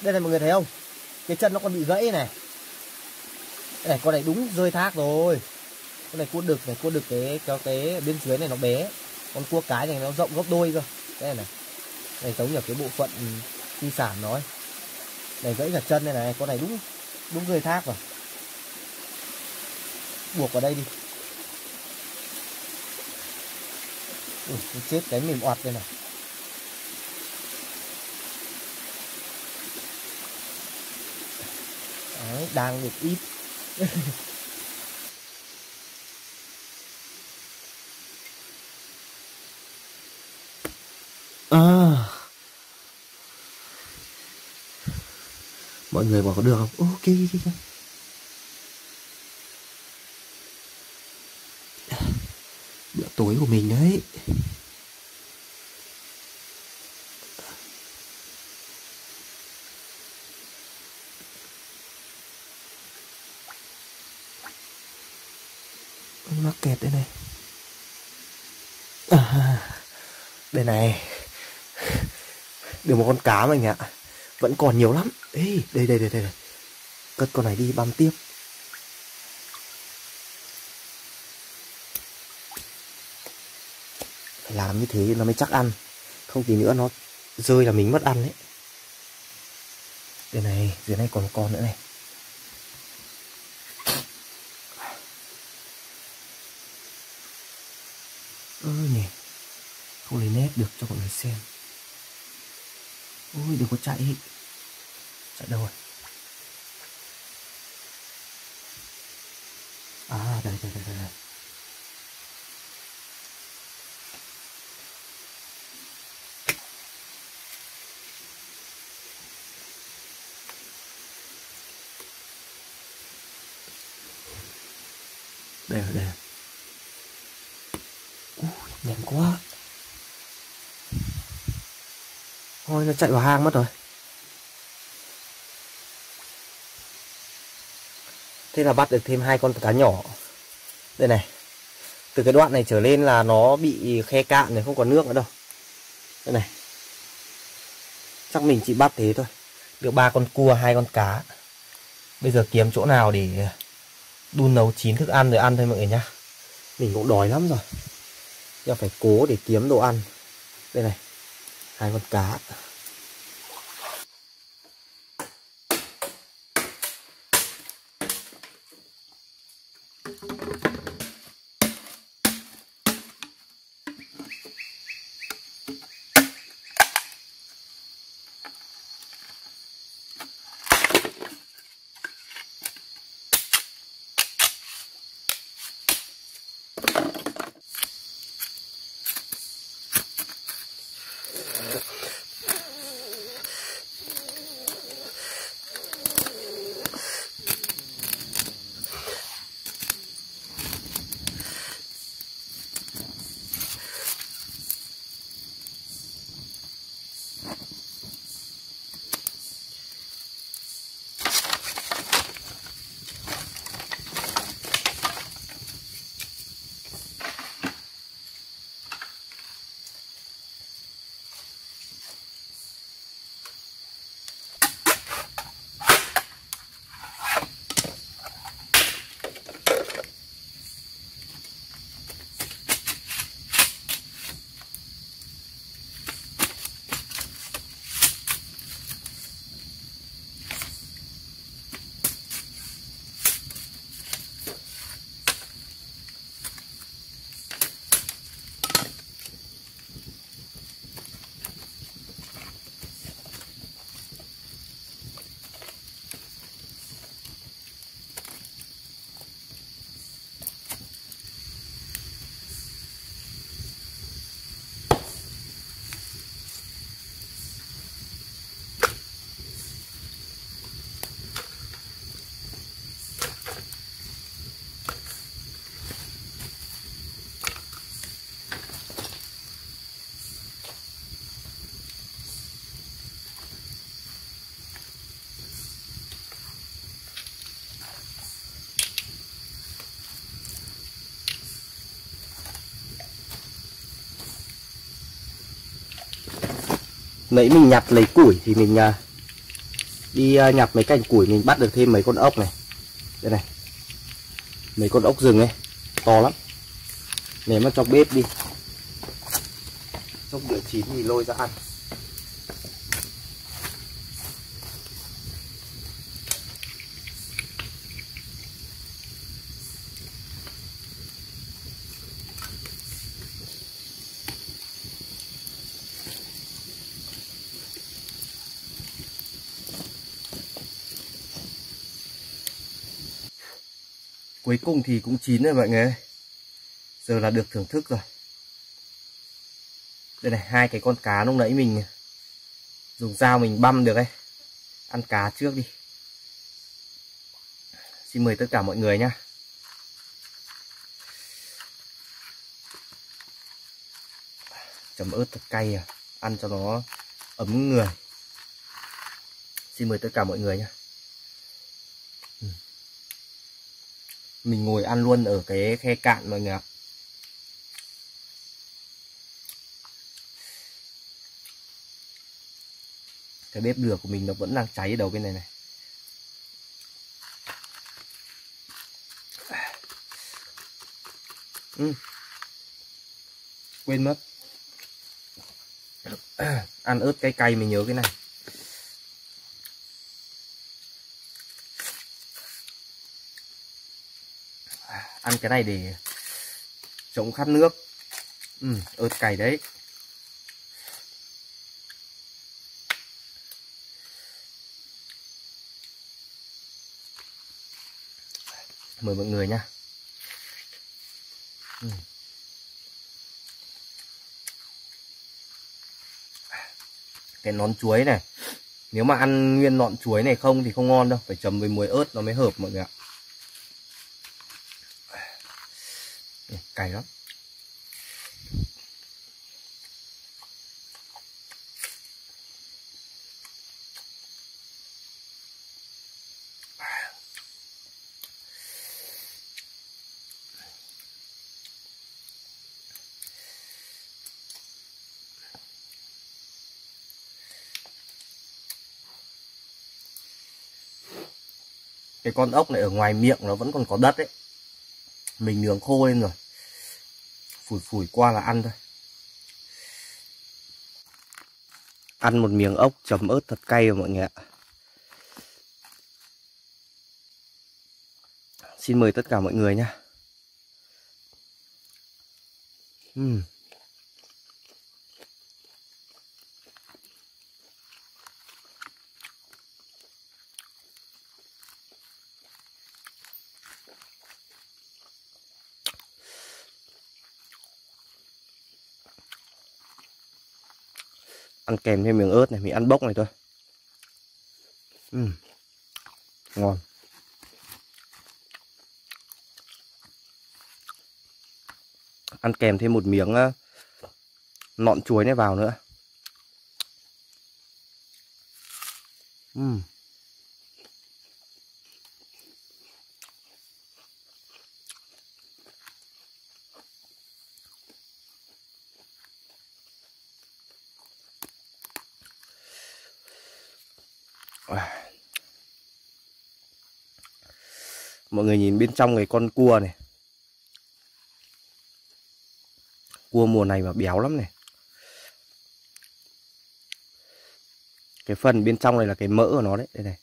Đây này mọi người thấy không? Cái chân nó còn bị gãy này. Đây này, con này đúng rơi thác rồi. Con này cua đực này, cua đực cái bên dưới này nó bé. Con cua cái này nó rộng gấp đôi cơ. Đây này. Này giống như cái bộ phận di sản nó ấy. Này gãy cả chân này này, con này đúng rơi thác rồi. Buộc vào đây đi. Chết cái mềm oặt đây này. Đấy, đang được ít. Mọi người bảo có được không? Ok. Bữa tối của mình đấy. Mắc kẹt đây này. Đây này. Được một con cá mà anh ạ. Vẫn còn nhiều lắm. Ê, đây. Cất con này đi băm tiếp. Phải làm như thế nó mới chắc ăn. Không tí nữa nó rơi là mình mất ăn đấy. Đây này, dưới này còn con nữa này. Nhỉ. Không lấy nét được cho mọi người xem. Ôi đừng có chạy. Chạy đâu rồi? À đây. Đây. Nhanh quá. Thôi nó chạy vào hang mất rồi. Thế là bắt được thêm 2 con cá nhỏ. Đây này. Từ cái đoạn này trở lên là nó bị khe cạn rồi, không còn nước nữa đâu. Đây này. Chắc mình chỉ bắt thế thôi. Được 3 con cua, 2 con cá. Bây giờ kiếm chỗ nào để đun nấu chín thức ăn rồi ăn thôi mọi người nhá. Mình cũng đói lắm rồi. Giờ phải cố để kiếm đồ ăn. Đây này. 2 con cá. Nãy mình nhặt lấy củi thì mình đi nhặt mấy cành củi, mình bắt được thêm mấy con ốc này. Đây này, mấy con ốc rừng ấy, to lắm. Nếu mà cho bếp đi, lúc đợi chín thì lôi ra ăn. Cuối cùng thì cũng chín rồi mọi người ơi. Giờ là được thưởng thức rồi. Đây này, hai cái con cá lúc nãy mình dùng dao mình băm được ấy. Ăn cá trước đi. Xin mời tất cả mọi người nhá. Chấm ớt thật cay à, ăn cho nó ấm người. Xin mời tất cả mọi người nhá. Mình ngồi ăn luôn ở cái khe cạn mọi người ạ. Cái bếp lửa của mình nó vẫn đang cháy ở đầu bên này này. Quên mất. Ăn ớt cay cay mình nhớ cái này. Ăn cái này để chống khát nước. Ớt cay đấy. Mời mọi người nha. Cái nón chuối này, nếu mà ăn nguyên nọn chuối này không thì không ngon đâu, phải chấm với muối ớt nó mới hợp mọi người ạ. Cay lắm. Cái con ốc này ở ngoài miệng nó vẫn còn có đất ấy. Mình nướng khô lên rồi, phủi phủi qua là ăn thôi. Ăn một miếng ốc chấm ớt thật cay rồi mọi người ạ. Xin mời tất cả mọi người nha. Ăn kèm thêm miếng ớt này, mình ăn bốc này thôi. Ngon. Ăn kèm thêm một miếng nọn chuối này vào nữa. Mọi người nhìn bên trong cái con cua này. Cua mùa này mà béo lắm này. Cái phần bên trong này là cái mỡ của nó đấy. Đây này.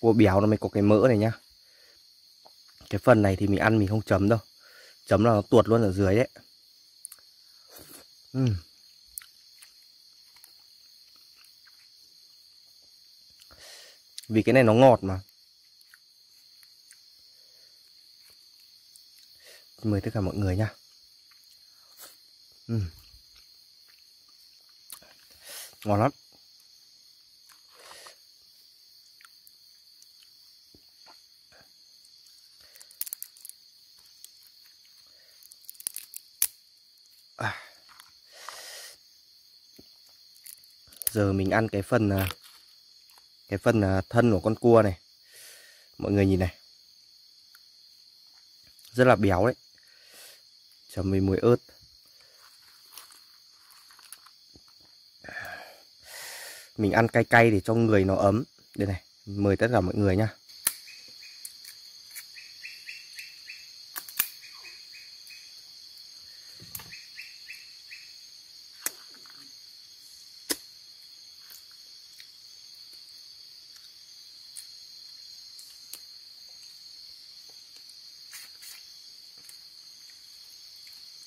Cua béo nó mới có cái mỡ này nhá. Cái phần này thì mình ăn mình không chấm đâu. Chấm là nó tuột luôn ở dưới đấy. Vì cái này nó ngọt mà. Mời tất cả mọi người nha. Ngon lắm. Giờ mình ăn cái phần thân của con cua này. Mọi người nhìn này. Rất là béo đấy. Chấm với muối ớt. Mình ăn cay cay để cho người nó ấm. Đây này, mời tất cả mọi người nhá.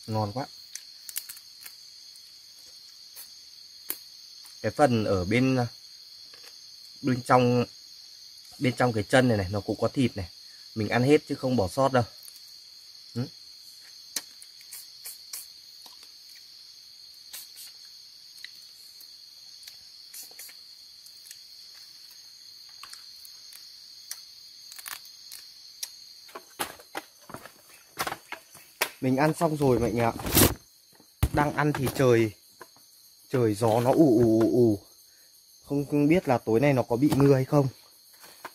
Ngon quá. Cái phần ở bên trong cái chân này này nó cũng có thịt này. Mình ăn hết chứ không bỏ sót đâu. Mình ăn xong rồi mọi người ạ. Đang ăn thì trời gió nó ù. Không biết là tối nay nó có bị mưa hay không.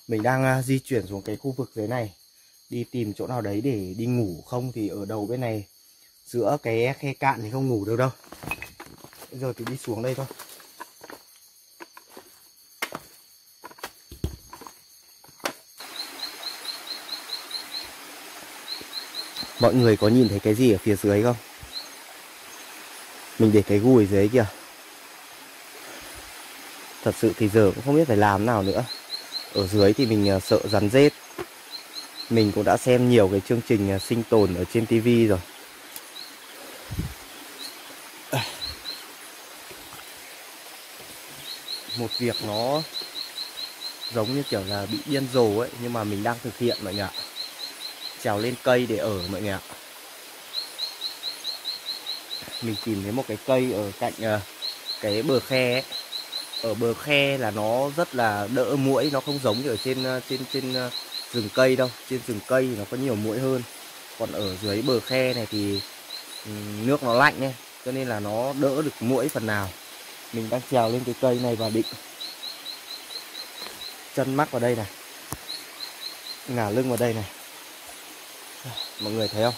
Mình đang di chuyển xuống cái khu vực dưới này, đi tìm chỗ nào đấy để đi ngủ. Không thì ở đầu bên này giữa cái khe cạn thì không ngủ được đâu. Bây giờ thì đi xuống đây thôi. Mọi người có nhìn thấy cái gì ở phía dưới không? Mình để cái gu ở dưới kìa. Thật sự thì giờ cũng không biết phải làm nào nữa. Ở dưới thì mình sợ rắn rết. Mình cũng đã xem nhiều cái chương trình sinh tồn ở trên tivi rồi. Một việc nó giống như kiểu là bị điên rồ ấy, nhưng mà mình đang thực hiện mọi người ạ. Trèo lên cây để ở mọi người ạ. Mình tìm thấy một cái cây ở cạnh cái bờ khe ấy. Ở bờ khe là nó rất là đỡ muỗi, nó không giống như ở trên rừng cây đâu. Trên rừng cây nó có nhiều muỗi hơn. Còn ở dưới bờ khe này thì nước nó lạnh ấy, cho nên là nó đỡ được muỗi phần nào. Mình đang trèo lên cái cây này và định chân mắc vào đây này, ngả lưng vào đây này. Mọi người thấy không?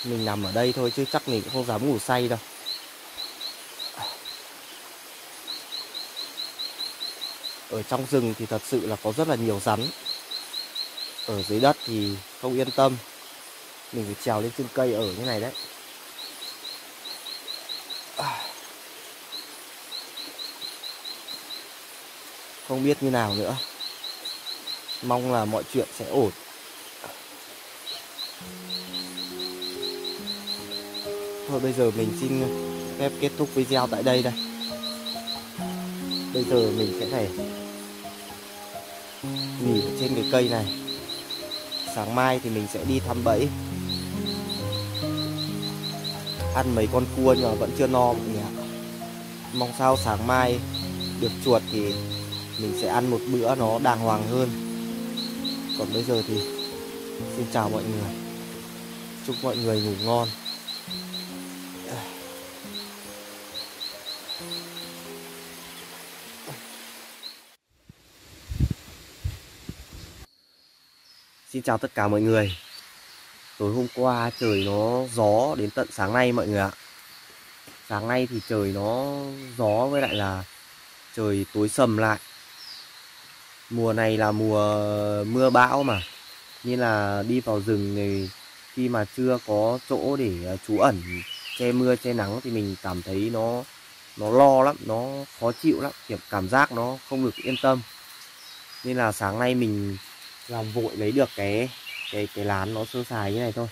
Mình nằm ở đây thôi chứ chắc mình cũng không dám ngủ say đâu. Ở trong rừng thì thật sự là có rất là nhiều rắn. Ở dưới đất thì không yên tâm. Mình phải trèo lên trên cây ở như này đấy. Không biết như nào nữa. Mong là mọi chuyện sẽ ổn. Thôi bây giờ mình xin phép kết thúc video tại đây đây. Bây giờ mình sẽ phải nghỉ trên cái cây này. Sáng mai thì mình sẽ đi thăm bẫy, ăn mấy con cua nhưng mà vẫn chưa no mọi người ạ. Mong sao sáng mai được chuột thì mình sẽ ăn một bữa nó đàng hoàng hơn. Còn bây giờ thì xin chào mọi người. Chúc mọi người ngủ ngon. Xin chào tất cả mọi người. Tối hôm qua trời nó gió đến tận sáng nay mọi người ạ. Sáng nay thì trời nó gió với lại là trời tối sầm lại. Mùa này là mùa mưa bão mà, nên là đi vào rừng này khi mà chưa có chỗ để trú ẩn che mưa che nắng thì mình cảm thấy nó lo lắm, nó khó chịu lắm, kiểu cảm giác nó không được yên tâm. Nên là sáng nay mình làm vội lấy được cái lán nó sơ sài như này thôi.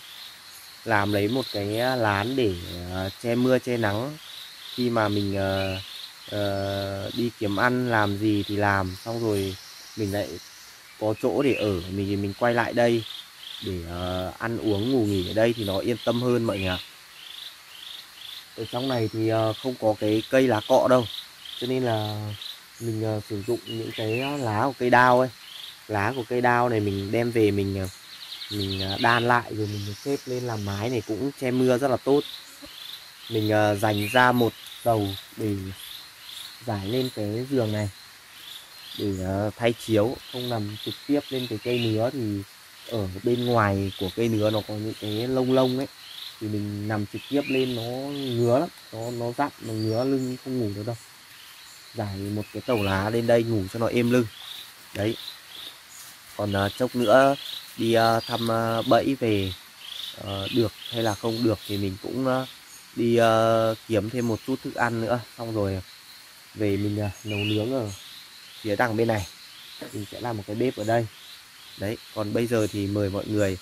Làm lấy một cái lán để che mưa che nắng. Khi mà mình đi kiếm ăn làm gì thì làm, xong rồi mình lại có chỗ để ở, mình quay lại đây để ăn uống ngủ nghỉ ở đây thì nó yên tâm hơn mọi người ạ. Ở trong này thì không có cái cây lá cọ đâu, cho nên là mình sử dụng những cái lá của cây đao ấy. Lá của cây đao này mình đem về mình đan lại rồi mình xếp lên làm mái này cũng che mưa rất là tốt. Mình dành ra một dầu để giải lên cái giường này để thay chiếu, không nằm trực tiếp lên cái cây nứa. Thì ở bên ngoài của cây nứa nó có những cái lông lông ấy, thì mình nằm trực tiếp lên nó ngứa lắm, nó rát, nó ngứa lưng không ngủ được đâu. Giải một cái tàu lá lên đây ngủ cho nó êm lưng. Đấy. Còn chốc nữa đi thăm bẫy về được hay là không được thì mình cũng đi kiếm thêm một chút thức ăn nữa, xong rồi về mình nấu nướng ở phía đằng bên này. Mình sẽ làm một cái bếp ở đây. Đấy, còn bây giờ thì mời mọi người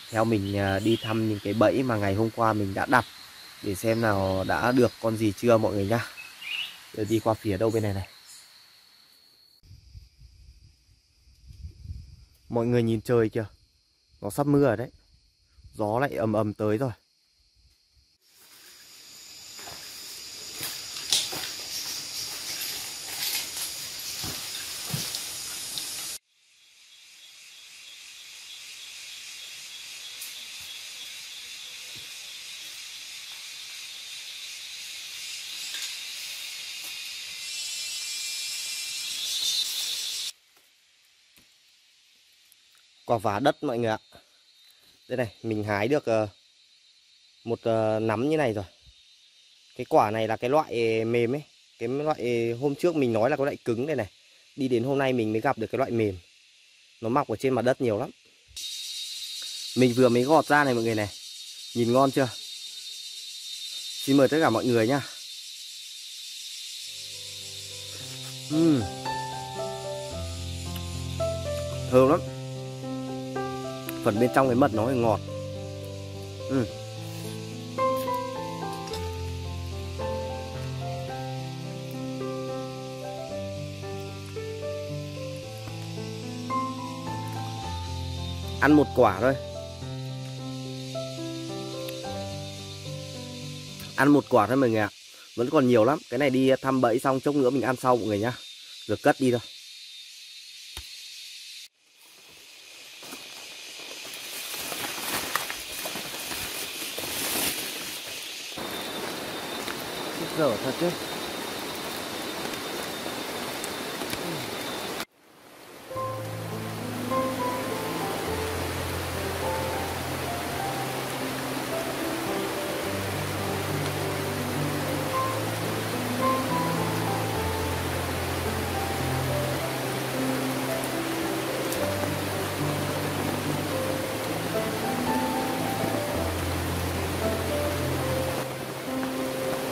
theo mình đi thăm những cái bẫy mà ngày hôm qua mình đã đặt, để xem nào đã được con gì chưa mọi người nhá. Giờ đi qua phía đâu bên này này. Mọi người nhìn trời kìa, nó sắp mưa rồi đấy. Gió lại ầm ầm tới rồi. Quả vả đất mọi người ạ. Đây này, mình hái được một nắm như này rồi. Cái quả này là cái loại mềm ấy. Cái loại hôm trước mình nói là cái loại cứng đây này. Đi đến hôm nay mình mới gặp được cái loại mềm. Nó mọc ở trên mặt đất nhiều lắm. Mình vừa mới gọt ra này mọi người này. Nhìn ngon chưa? Xin mời tất cả mọi người nhá. Thơm lắm. Phần bên trong cái mật nó ngọt. Ăn một quả thôi. Ăn một quả thôi mọi người ạ. Vẫn còn nhiều lắm. Cái này đi thăm bẫy xong chốc nữa mình ăn sau mọi người nhá. Rồi cất đi thôi. Dở thật chứ.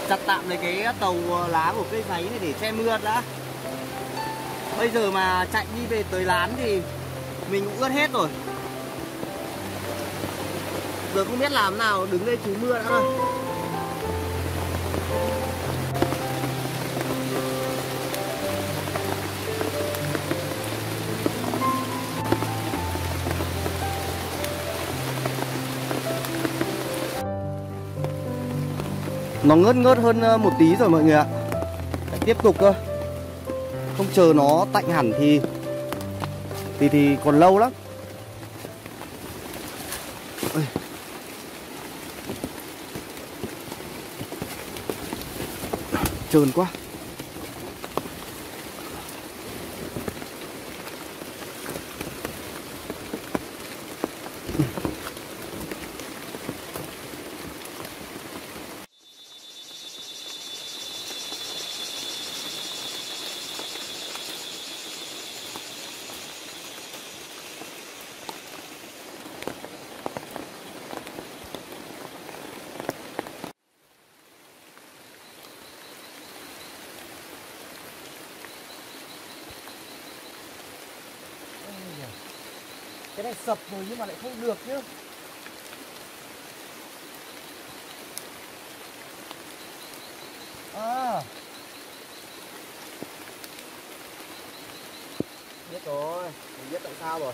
Chặt tạm lấy cái tàu lá của cây giấy này để che mưa đã. Bây giờ mà chạy đi về tới lán thì mình cũng ướt hết rồi. Giờ không biết làm nào đứng đây trú mưa đã thôi. Nó ngớt ngớt hơn một tí rồi mọi người ạ. Phải tiếp tục cơ. Không chờ nó tạnh hẳn thì còn lâu lắm. Ôi. Trơn quá. Cái này sập rồi nhưng mà lại không được chứ. À, biết rồi, mình biết tại sao rồi.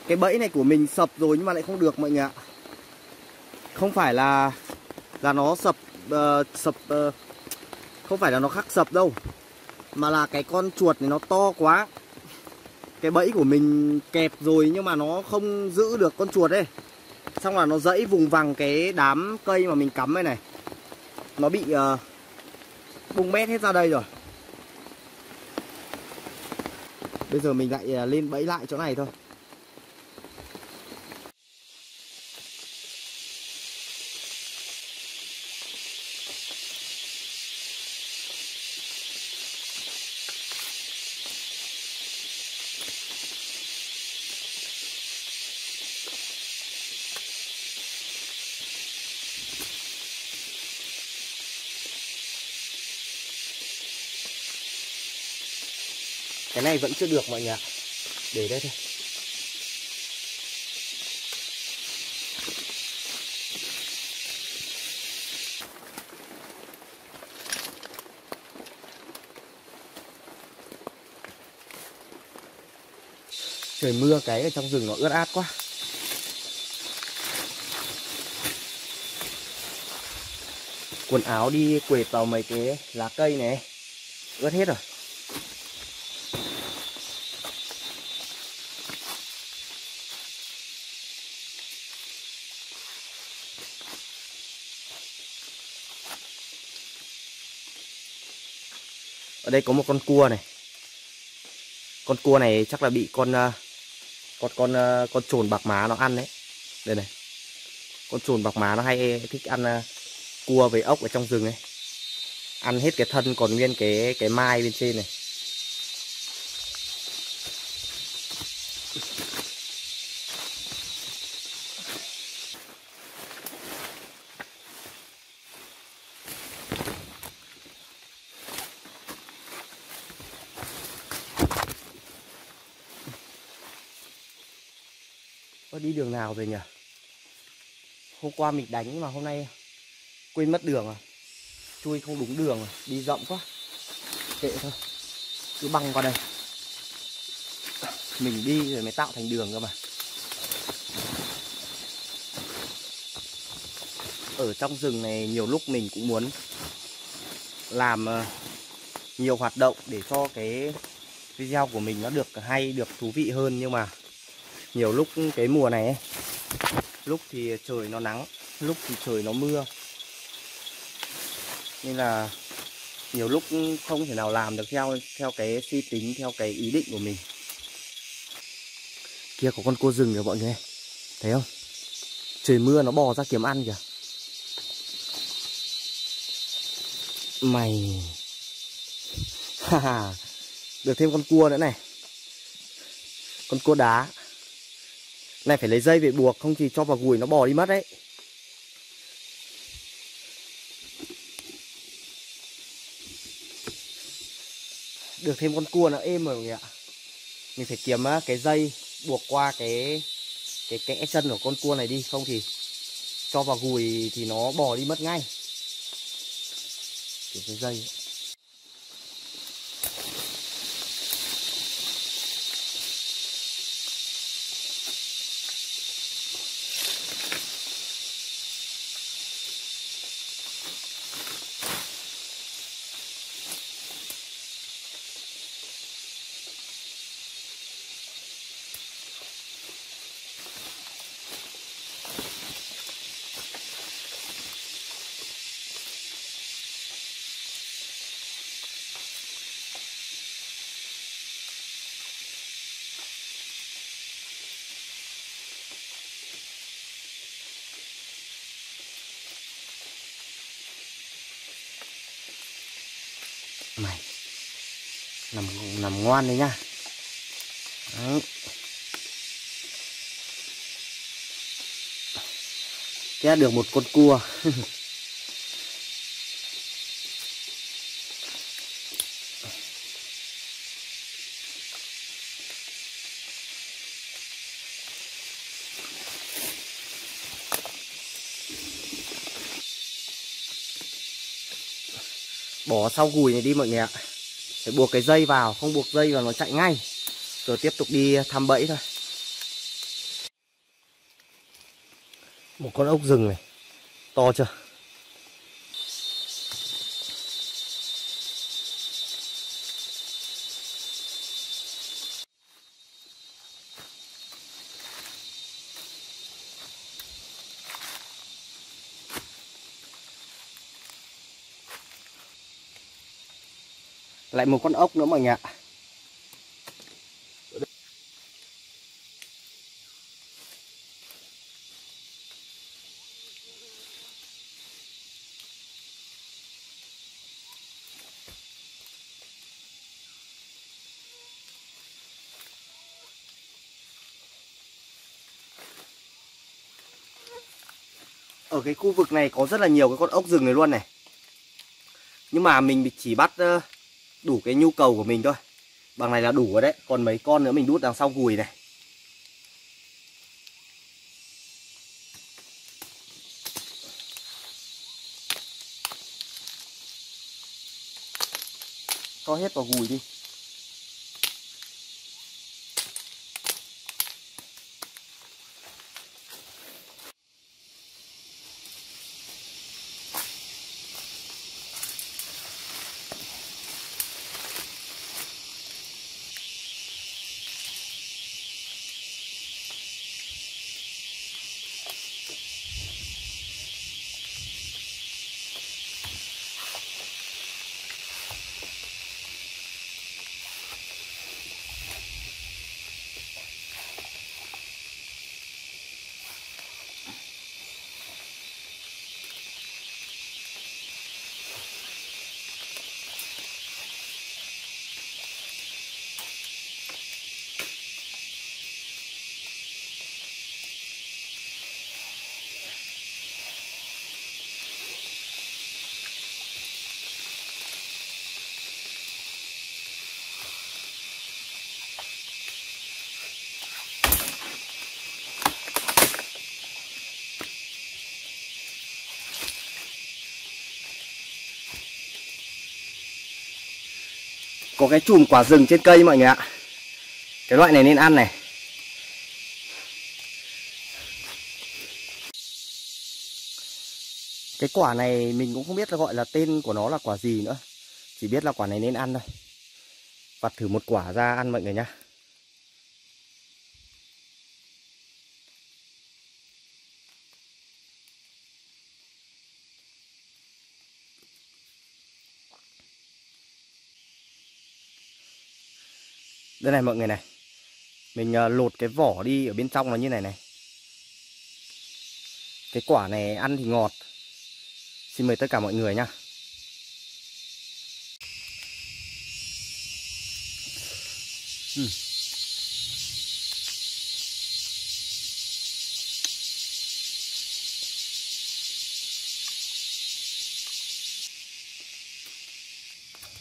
Cái bẫy này của mình sập rồi nhưng mà lại không được mọi người ạ. Không phải là nó sập không phải là nó khắc sập đâu, mà là cái con chuột này nó to quá. Cái bẫy của mình kẹp rồi nhưng mà nó không giữ được con chuột ấy. Xong là nó dẫy vùng vằng cái đám cây mà mình cắm đây này. Nó bị bung bét hết ra đây rồi. Bây giờ mình lại lên bẫy lại chỗ này thôi. Cái này vẫn chưa được mọi người ạ. Để đây thôi. Trời mưa cái ở trong rừng nó ướt át quá. Quần áo đi quệt vào mấy cái lá cây này ướt hết rồi. Ở đây có một con cua này. Con cua này chắc là bị con trồn bạc má nó ăn đấy. Đây này. Con trồn bạc má nó hay thích ăn cua với ốc ở trong rừng này. Ăn hết cái thân còn nguyên cái mai bên trên này. Có đi đường nào rồi nhỉ? Hôm qua mình đánh mà hôm nay quên mất đường à. Chui không đúng đường à. Đi rộng quá. Kệ thôi. Cứ băng qua đây. Mình đi rồi mới tạo thành đường cơ mà. Ở trong rừng này nhiều lúc mình cũng muốn làm nhiều hoạt động để cho cái video của mình nó được hay, được thú vị hơn. Nhưng mà nhiều lúc cái mùa này ấy, lúc thì trời nó nắng, lúc thì trời nó mưa, nên là nhiều lúc không thể nào làm được theo cái suy tính, theo cái ý định của mình. Kia có con cua rừng kìa mọi người, thấy không? Trời mưa nó bò ra kiếm ăn kìa. Mày được thêm con cua nữa này. Con cua đá này phải lấy dây về buộc, không thì cho vào gùi nó bò đi mất đấy. Được thêm con cua nó êm rồi mọi người ạ. Mình phải kiếm cái dây buộc qua cái kẽ chân của con cua này đi, không thì cho vào gùi thì nó bò đi mất ngay. Kiếm cái dây ấy. Mày nằm ngoan đấy nhá. Đấy. Thế được một con cua. Bỏ sau gùi này đi mọi người ạ. Phải buộc cái dây vào, không buộc dây vào nó chạy ngay. Rồi tiếp tục đi thăm bẫy thôi. Một con ốc rừng này. To chưa? Lại một con ốc nữa mọi người ạ. Ở cái khu vực này có rất là nhiều cái con ốc rừng này luôn này. Nhưng mà mình chỉ bắt đủ cái nhu cầu của mình thôi. Bằng này là đủ rồi đấy. Còn mấy con nữa mình đút đằng sau gùi này. Cho hết vào gùi đi. Có cái chùm quả rừng trên cây mọi người ạ. Cái loại này nên ăn này. Cái quả này mình cũng không biết là gọi là tên của nó là quả gì nữa. Chỉ biết là quả này nên ăn thôi. Vặt thử một quả ra ăn mọi người nhá. Đây này mọi người này. Mình lột cái vỏ đi, ở bên trong nó như này này. Cái quả này ăn thì ngọt. Xin mời tất cả mọi người nhá.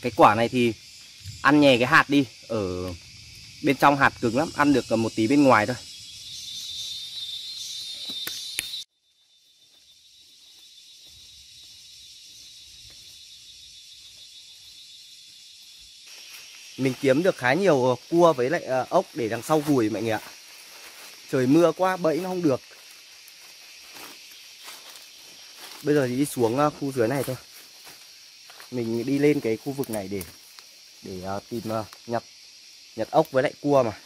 Cái quả này thì ăn nhè cái hạt đi. Ở bên trong hạt cứng lắm. Ăn được một tí bên ngoài thôi. Mình kiếm được khá nhiều cua với lại ốc để đằng sau gùi mọi người ạ. Trời mưa quá bẫy nó không được. Bây giờ thì đi xuống khu dưới này thôi. Mình đi lên cái khu vực này để tìm nhặt ốc với lại cua mà.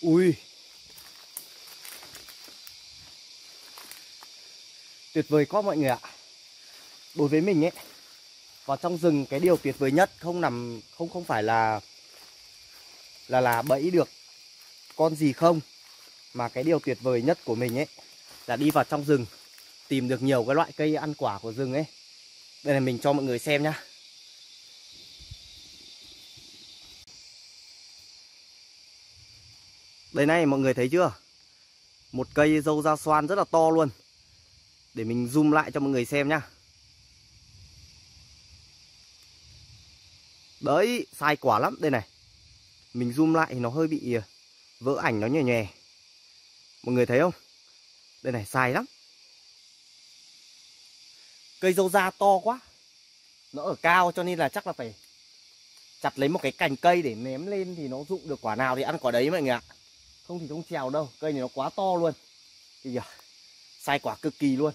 Ui, tuyệt vời quá mọi người ạ. Đối với mình ấy, vào trong rừng cái điều tuyệt vời nhất không phải là bẫy được con gì không, mà cái điều tuyệt vời nhất của mình ấy là đi vào trong rừng tìm được nhiều cái loại cây ăn quả của rừng ấy. Đây là mình cho mọi người xem nhá. Đây này mọi người thấy chưa? Một cây dâu da xoan rất là to luôn. Để mình zoom lại cho mọi người xem nhá. Đấy, sai quả lắm. Đây này. Mình zoom lại thì nó hơi bị vỡ ảnh, nó nhòe nhòe. Mọi người thấy không? Đây này, sai lắm. Cây dâu da to quá. Nó ở cao cho nên là chắc là phải chặt lấy một cái cành cây để ném lên thì nó rụng được quả nào thì ăn quả đấy mọi người ạ. Không thì không trèo đâu. Cây này nó quá to luôn. Kìa, sai quả cực kỳ luôn.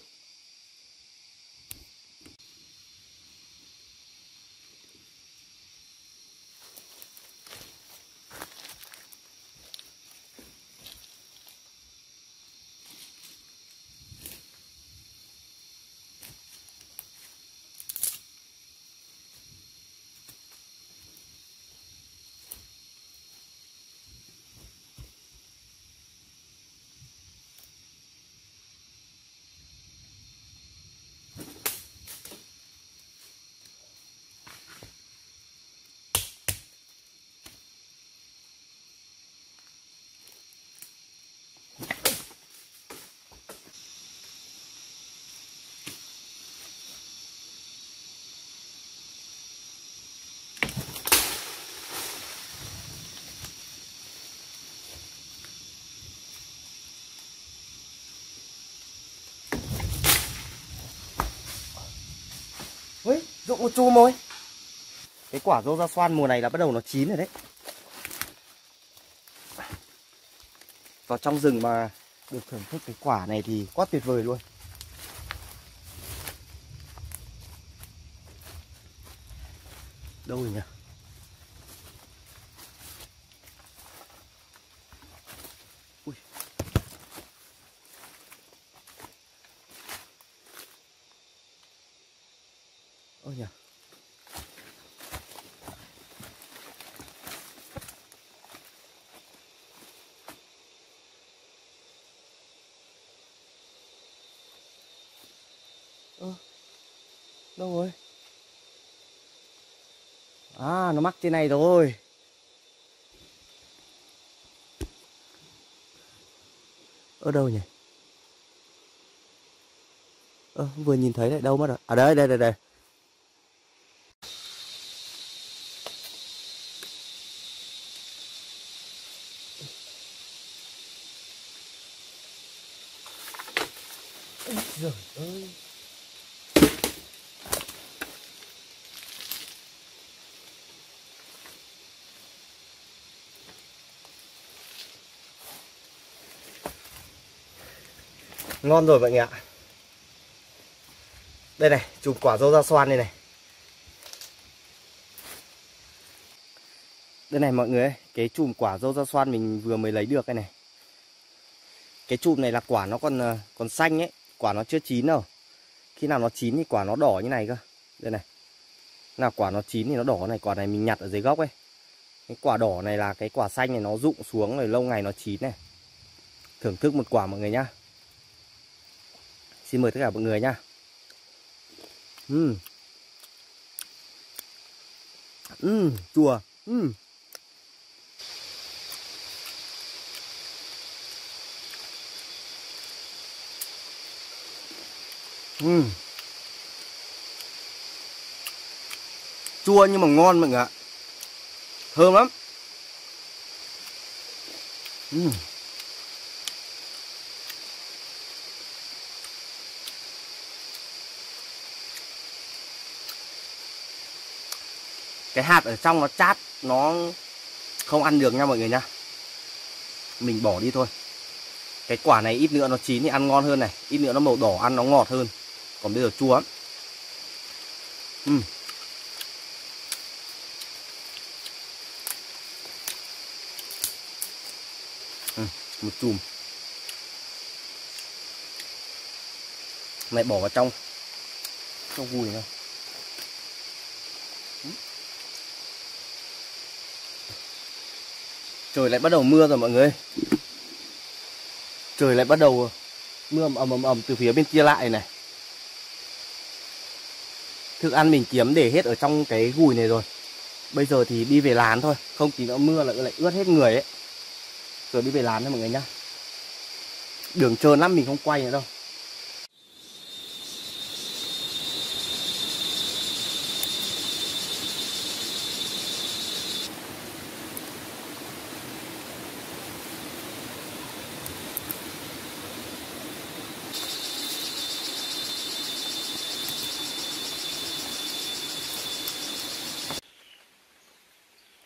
Ui, rụng một chùm rồi. Cái quả dâu da xoan mùa này là bắt đầu nó chín rồi đấy. Vào trong rừng mà được thưởng thức cái quả này thì quá tuyệt vời luôn. Đâu rồi nhỉ? Ui. Ôi nhỉ. Đâu rồi? À, nó mắc trên này rồi. Ở đâu nhỉ? Vừa nhìn thấy lại đâu mất rồi. À đây, đây, đây, đây. Ôi giời ơi. Ngon rồi mọi người ạ. Đây này, chùm quả dâu da xoan đây này. Đây này mọi người ơi, cái chùm quả dâu da xoan mình vừa mới lấy được đây này. Cái chùm này là quả nó còn xanh ấy, quả nó chưa chín đâu. Khi nào nó chín thì quả nó đỏ như này cơ. Đây này. Nào quả nó chín thì nó đỏ này, quả này mình nhặt ở dưới gốc ấy. Cái quả đỏ này là cái quả xanh này nó rụng xuống rồi lâu ngày nó chín này. Thưởng thức một quả mọi người nhá. Xin mời tất cả mọi người nhá. Chua. Chua nhưng mà ngon mọi người ạ. Thơm lắm. Cái hạt ở trong nó chát, nó không ăn được nha mọi người nha. Mình bỏ đi thôi. Cái quả này ít nữa nó chín thì ăn ngon hơn này. Ít nữa nó màu đỏ ăn nó ngọt hơn. Còn bây giờ chua lắm. Một chùm. Mẹ bỏ vào trong gùi này. Trời lại bắt đầu mưa rồi mọi người. Trời lại bắt đầu mưa ầm từ phía bên kia lại này. Thức ăn mình kiếm để hết ở trong cái gùi này rồi. Bây giờ thì đi về lán thôi. Không tí nữa mưa lại ướt hết người ấy. Rồi đi về lán thôi mọi người nhá. Đường trơn lắm mình không quay nữa đâu.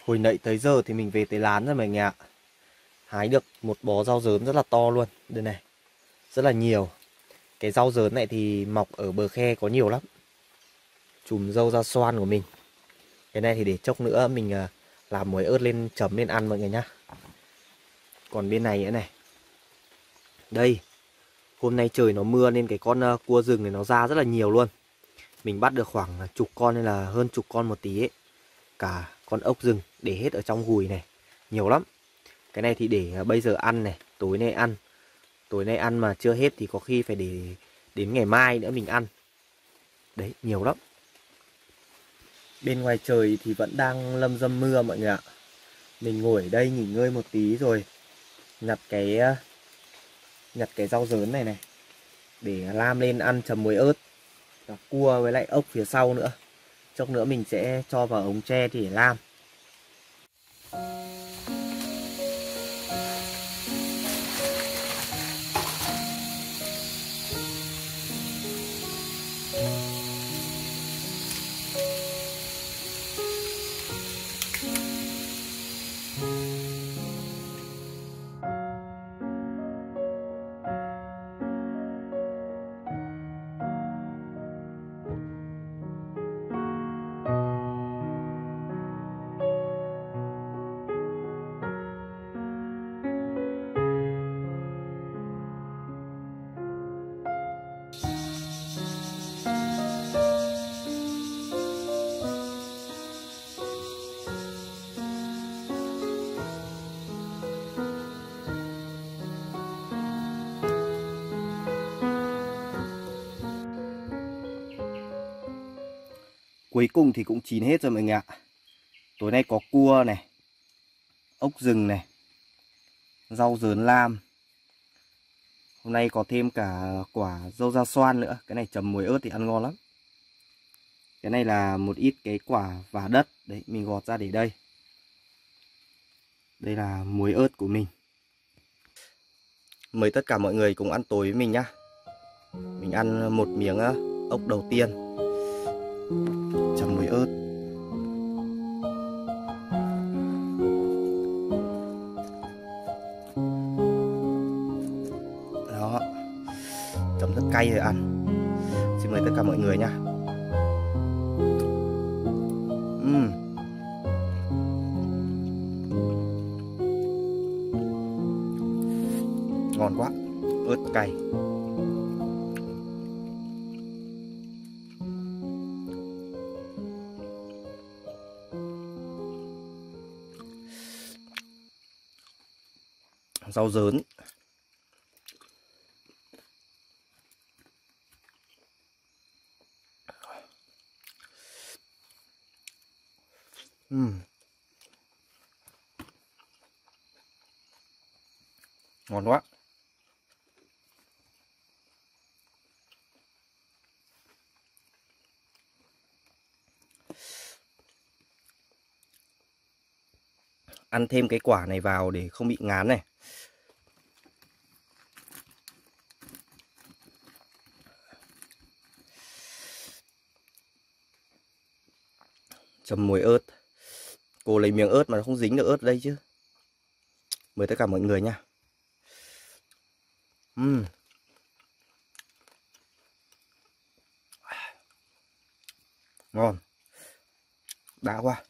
Hồi nãy tới giờ thì mình về tới lán rồi mọi người ạ. Hái được một bó rau dớn rất là to luôn. Đây này. Rất là nhiều. Cái rau dớn này thì mọc ở bờ khe có nhiều lắm. Chùm dâu da xoan của mình. Cái này thì để chốc nữa mình làm muối ớt lên chấm lên ăn mọi người nhá. Còn bên này nữa này. Đây. Hôm nay trời nó mưa nên cái con cua rừng này nó ra rất là nhiều luôn. Mình bắt được khoảng chục con hay là hơn chục con một tí ấy. Cả con ốc rừng để hết ở trong gùi này. Nhiều lắm. Cái này thì để bây giờ ăn này. Tối nay ăn. Tối nay ăn mà chưa hết thì có khi phải để đến ngày mai nữa mình ăn. Đấy, nhiều lắm. Bên ngoài trời thì vẫn đang lâm râm mưa mọi người ạ. Mình ngồi ở đây nghỉ ngơi một tí rồi nhặt cái rau dớn này này để lam lên ăn chấm muối ớt. Và cua với lại ốc phía sau nữa. Chốc nữa mình sẽ cho vào ống tre để lam. Cuối cùng thì cũng chín hết rồi mọi người ạ. Tối nay có cua này, ốc rừng này, rau dớn lam. Hôm nay có thêm cả quả dâu da xoan nữa. Cái này chấm muối ớt thì ăn ngon lắm. Cái này là một ít cái quả vả đất. Đấy, mình gọt ra để đây. Đây là muối ớt của mình. Mời tất cả mọi người cùng ăn tối với mình nhá. Mình ăn một miếng ốc đầu tiên, chấm muối ớt. Đó, chấm rất cay rồi ăn. Xin mời tất cả mọi người nhá. Ngon quá, ớt cay. Rau dớn. Ngon quá. Ăn thêm cái quả này vào để không bị ngán này. Chấm muối ớt. Cô lấy miếng ớt mà nó không dính được ớt đây chứ. Mời tất cả mọi người nha. Ngon. Đã quá.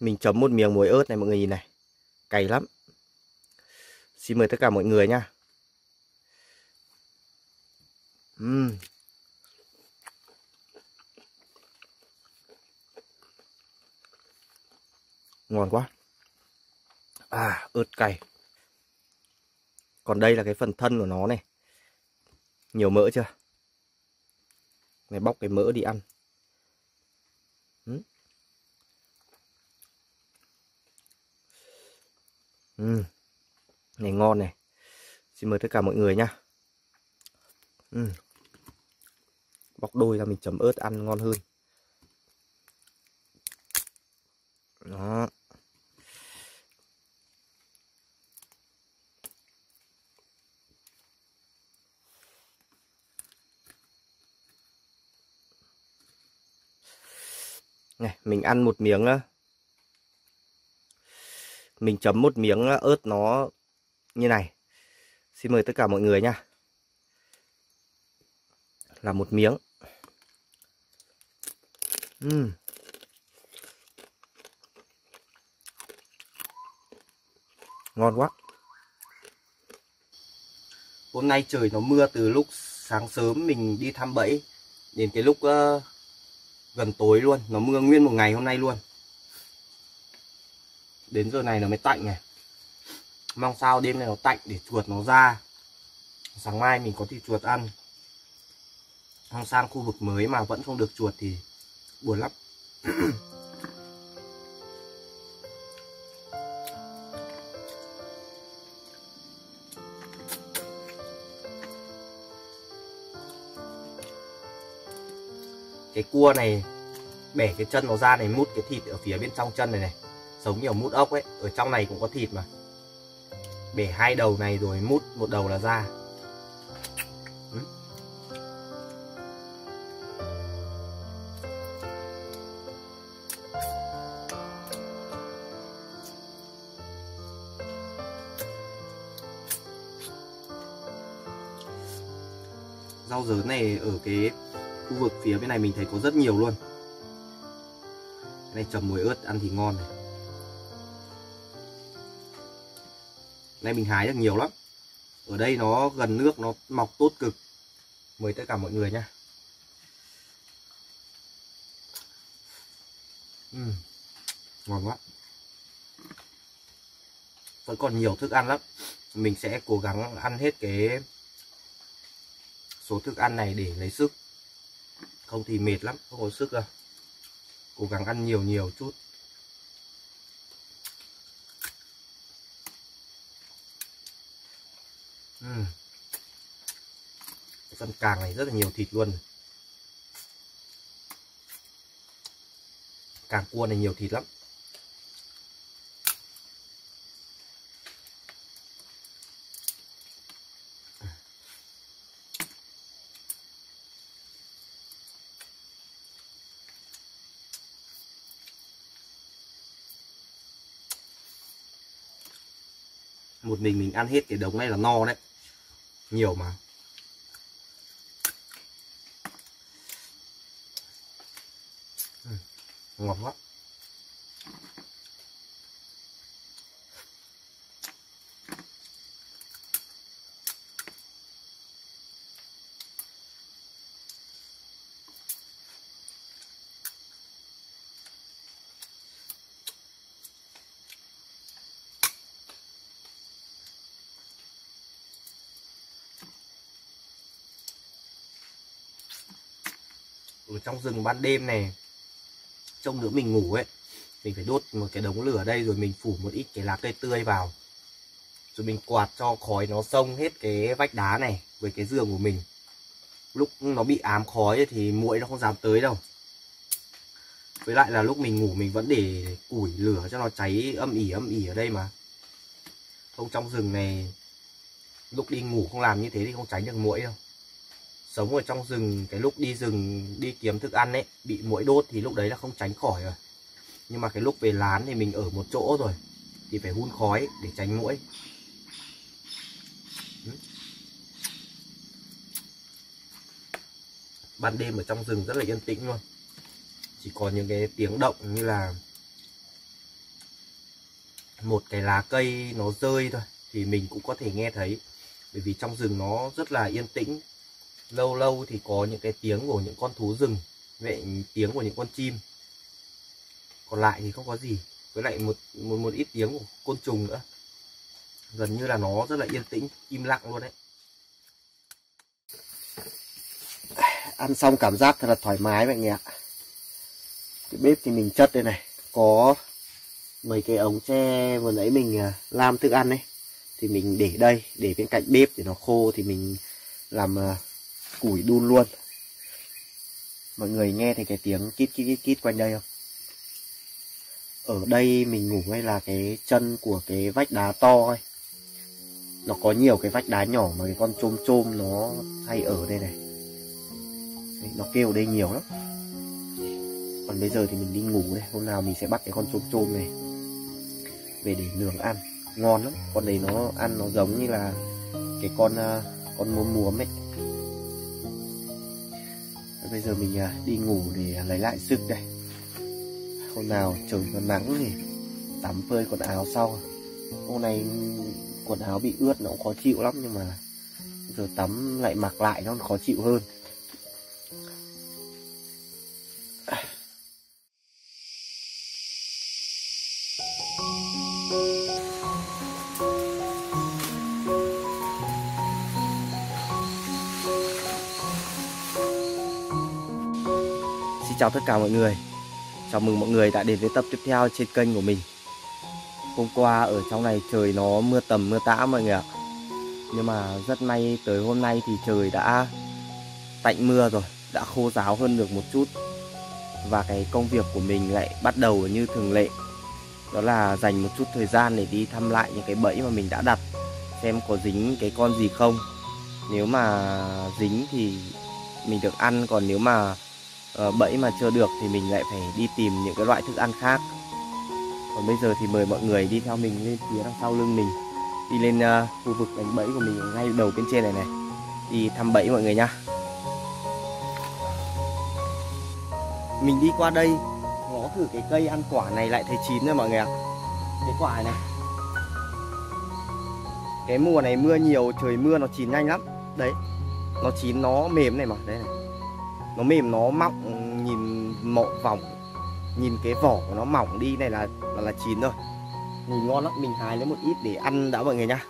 Mình chấm một miếng muối ớt này mọi người nhìn này. Cay lắm. Xin mời tất cả mọi người nha. Ngon quá. Ớt cay. Còn đây là cái phần thân của nó này. Nhiều mỡ chưa? Này, bóc cái mỡ đi ăn. Này ngon này. Xin mời tất cả mọi người nhá. Bóc đôi ra mình chấm ớt ăn ngon hơn. Đó. Này, mình ăn một miếng, mình chấm một miếng ớt nó như này. Xin mời tất cả mọi người nha. Là một miếng. Ngon quá. Hôm nay trời nó mưa từ lúc sáng sớm mình đi thăm bẫy đến cái lúc gần tối luôn. Nó mưa nguyên một ngày hôm nay luôn. Đến giờ này nó mới tạnh này. Mong sao đêm nay nó tạnh để chuột nó ra. Sáng mai mình có thịt chuột ăn. Không sang khu vực mới mà vẫn không được chuột thì buồn lắm. Cái cua này bẻ cái chân nó ra này, mút cái thịt ở phía bên trong chân này này, giống kiểu mút ốc ấy. Ở trong này cũng có thịt mà. Bẻ hai đầu này rồi mút một đầu là ra. Rau dớn này ở cái khu vực phía bên này mình thấy có rất nhiều luôn. Cái này chấm muối ớt ăn thì ngon này. Nay mình hái được nhiều lắm. Ở đây nó gần nước, nó mọc tốt cực. Mời tất cả mọi người nha. Ngon quá. Vẫn còn nhiều thức ăn lắm. Mình sẽ cố gắng ăn hết cái số thức ăn này để lấy sức. không thì mệt lắm, không có sức đâu. Cố gắng ăn nhiều nhiều chút. Cái phần càng này rất là nhiều thịt luôn. Càng cua này nhiều thịt lắm. Một mình ăn hết cái đống này là no đấy. Nhiều mà. Ngọt quá. Ở trong rừng ban đêm này, trông nữa mình ngủ ấy, mình phải đốt một cái đống lửa đây, rồi mình phủ một ít cái lá cây tươi vào, rồi mình quạt cho khói nó xông hết cái vách đá này với cái giường của mình. Lúc nó bị ám khói ấy, thì muỗi nó không dám tới đâu. Với lại là lúc mình ngủ mình vẫn để củi lửa cho nó cháy âm ỉ ở đây mà. Không, trong rừng này lúc đi ngủ không làm như thế thì không tránh được muỗi đâu. Sống ở trong rừng, cái lúc đi rừng đi kiếm thức ăn ấy, bị muỗi đốt thì lúc đấy là không tránh khỏi rồi. Nhưng mà cái lúc về lán thì mình ở một chỗ rồi thì phải hun khói để tránh muỗi. Ban đêm ở trong rừng rất là yên tĩnh luôn. Chỉ có những cái tiếng động như là một cái lá cây nó rơi thôi thì mình cũng có thể nghe thấy. Bởi vì trong rừng nó rất là yên tĩnh. Lâu lâu thì có những cái tiếng của những con thú rừng, vậy tiếng của những con chim. Còn lại thì không có gì. Với lại một ít tiếng của côn trùng nữa. Gần như là nó rất là yên tĩnh, im lặng luôn đấy. Ăn xong cảm giác thật là thoải mái mọi người ạ. Cái bếp thì mình chất đây này, có mấy cái ống tre vừa nãy mình làm thức ăn ấy, thì mình để đây, để bên cạnh bếp để nó khô thì mình làm củi đun luôn. Mọi người nghe thấy cái tiếng kít quanh đây không? Ở đây mình ngủ ngay là cái chân của cái vách đá to ấy. Nó có nhiều cái vách đá nhỏ mà cái con chôm nó hay ở đây này. Nó kêu ở đây nhiều lắm. Còn bây giờ thì mình đi ngủ đây. Hôm nào mình sẽ bắt cái con chôm này về để nướng ăn. Ngon lắm. Con đấy nó ăn nó giống như là cái con muốm ấy. Bây giờ mình đi ngủ để lấy lại sức đây. Hôm nào trời nó nắng thì tắm phơi quần áo sau. Hôm nay quần áo bị ướt nó cũng khó chịu lắm, nhưng mà giờ tắm lại mặc lại nó khó chịu hơn. Xin chào tất cả mọi người. Chào mừng mọi người đã đến với tập tiếp theo trên kênh của mình. Hôm qua ở trong này trời nó mưa tầm mưa tã mọi người ạ. Nhưng mà rất may tới hôm nay thì trời đã tạnh mưa rồi, đã khô ráo hơn được một chút. Và cái công việc của mình lại bắt đầu như thường lệ. Đó là dành một chút thời gian để đi thăm lại những cái bẫy mà mình đã đặt, xem có dính cái con gì không. Nếu mà dính thì mình được ăn, còn nếu mà bẫy mà chưa được thì mình lại phải đi tìm những cái loại thức ăn khác. Còn bây giờ thì mời mọi người đi theo mình lên phía đằng sau lưng mình, đi lên khu vực đánh bẫy của mình ở ngay đầu bên trên này này, đi thăm bẫy mọi người nhá. Mình đi qua đây ngó thử cái cây ăn quả này lại thấy chín rồi mọi người ạ. Cái quả này, cái mùa này mưa nhiều, trời mưa nó chín nhanh lắm. Đấy, nó chín nó mềm này mà, đây này. Nó mềm, nó mọng, nhìn mọng vòng, nhìn cái vỏ của nó mỏng đi này là chín rồi. Nhìn ngon lắm, mình hái lấy một ít để ăn đã mọi người nhá.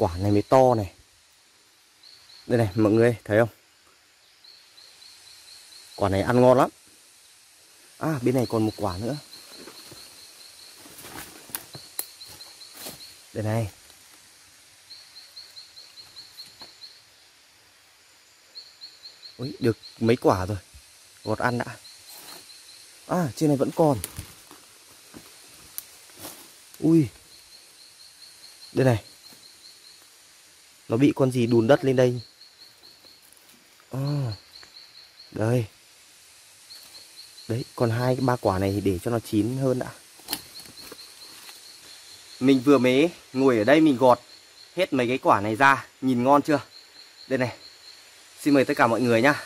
quả này mới to này. Đây này mọi người thấy không? Quả này ăn ngon lắm. À bên này còn một quả nữa. Đây này. Ui, được mấy quả rồi. Gọt ăn đã. À trên này vẫn còn. Ui. Đây này. Nó bị con gì đùn đất lên đây. À, đây. Đấy, còn 2-3 quả này để cho nó chín hơn đã. Mình vừa mới ngồi ở đây mình gọt hết mấy cái quả này ra. Nhìn ngon chưa? Đây này. Xin mời tất cả mọi người nhá.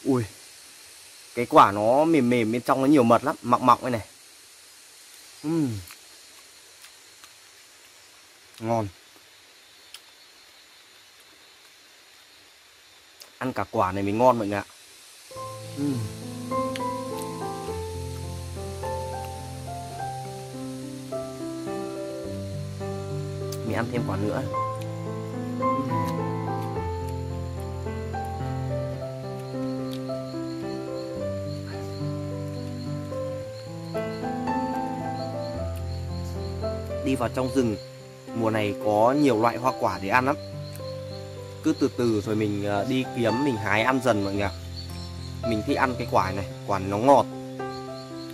Ui. Cái quả nó mềm mềm, bên trong nó nhiều mật lắm. Mọng mọng đây này. Ngon. Ăn cả quả này mới ngon mọi người ạ. Mình ăn thêm quả nữa. Đi vào trong rừng mùa này có nhiều loại hoa quả để ăn lắm. Cứ từ từ rồi mình đi kiếm, mình hái ăn dần mọi người ạ. Mình thích ăn cái quả này, quả này nó ngọt.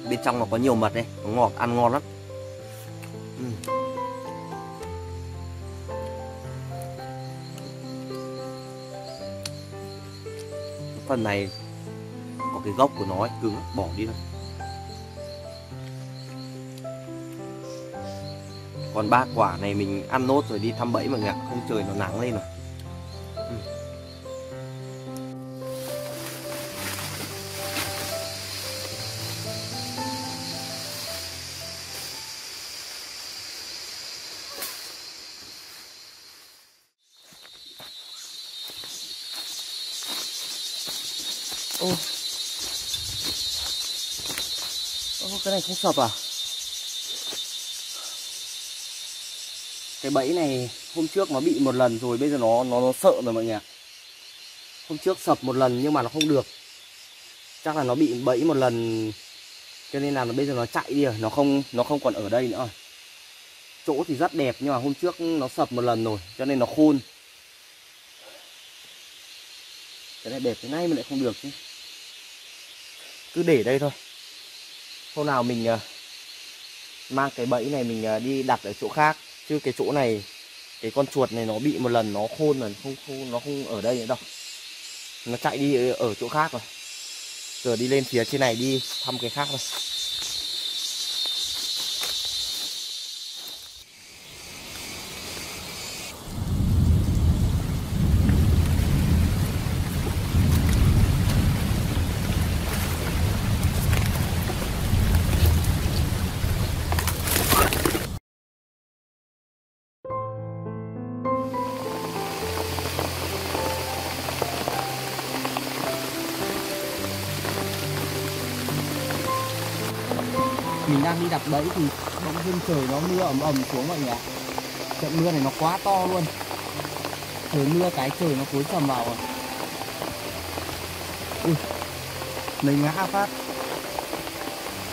Bên trong nó có nhiều mật đây, nó ngọt, ăn ngon lắm. Phần này có cái gốc của nó ấy, cứng, bỏ đi thôi. Còn 3 quả này mình ăn nốt rồi đi thăm bẫy mọi người ạ. Không trời nó nắng lên rồi. Cái này không sập à? Cái bẫy này hôm trước nó bị một lần rồi, bây giờ nó sợ rồi mọi người ạ. Hôm trước sập một lần nhưng mà nó không được. Chắc là nó bị bẫy một lần cho nên là bây giờ nó chạy đi rồi, nó không còn ở đây nữa. Chỗ thì rất đẹp nhưng mà hôm trước nó sập một lần rồi cho nên nó khôn. Cái này đẹp thế này mà lại không được chứ. Cứ để đây thôi. Hôm nào mình mang cái bẫy này mình đi đặt ở chỗ khác. Chứ cái chỗ này, cái con chuột này nó bị một lần nó khôn rồi, nó không ở đây nữa đâu. Nó chạy đi ở chỗ khác rồi. Giờ đi lên phía trên này đi thăm cái khác thôi. Mình đang đi đặt bẫy thì bỗng dưng trời nó mưa ầm ầm xuống mọi người ạ. Trận mưa này nó quá to luôn. Trời mưa cái trời nó tối sầm vào rồi. Ui, lấy ngã phát,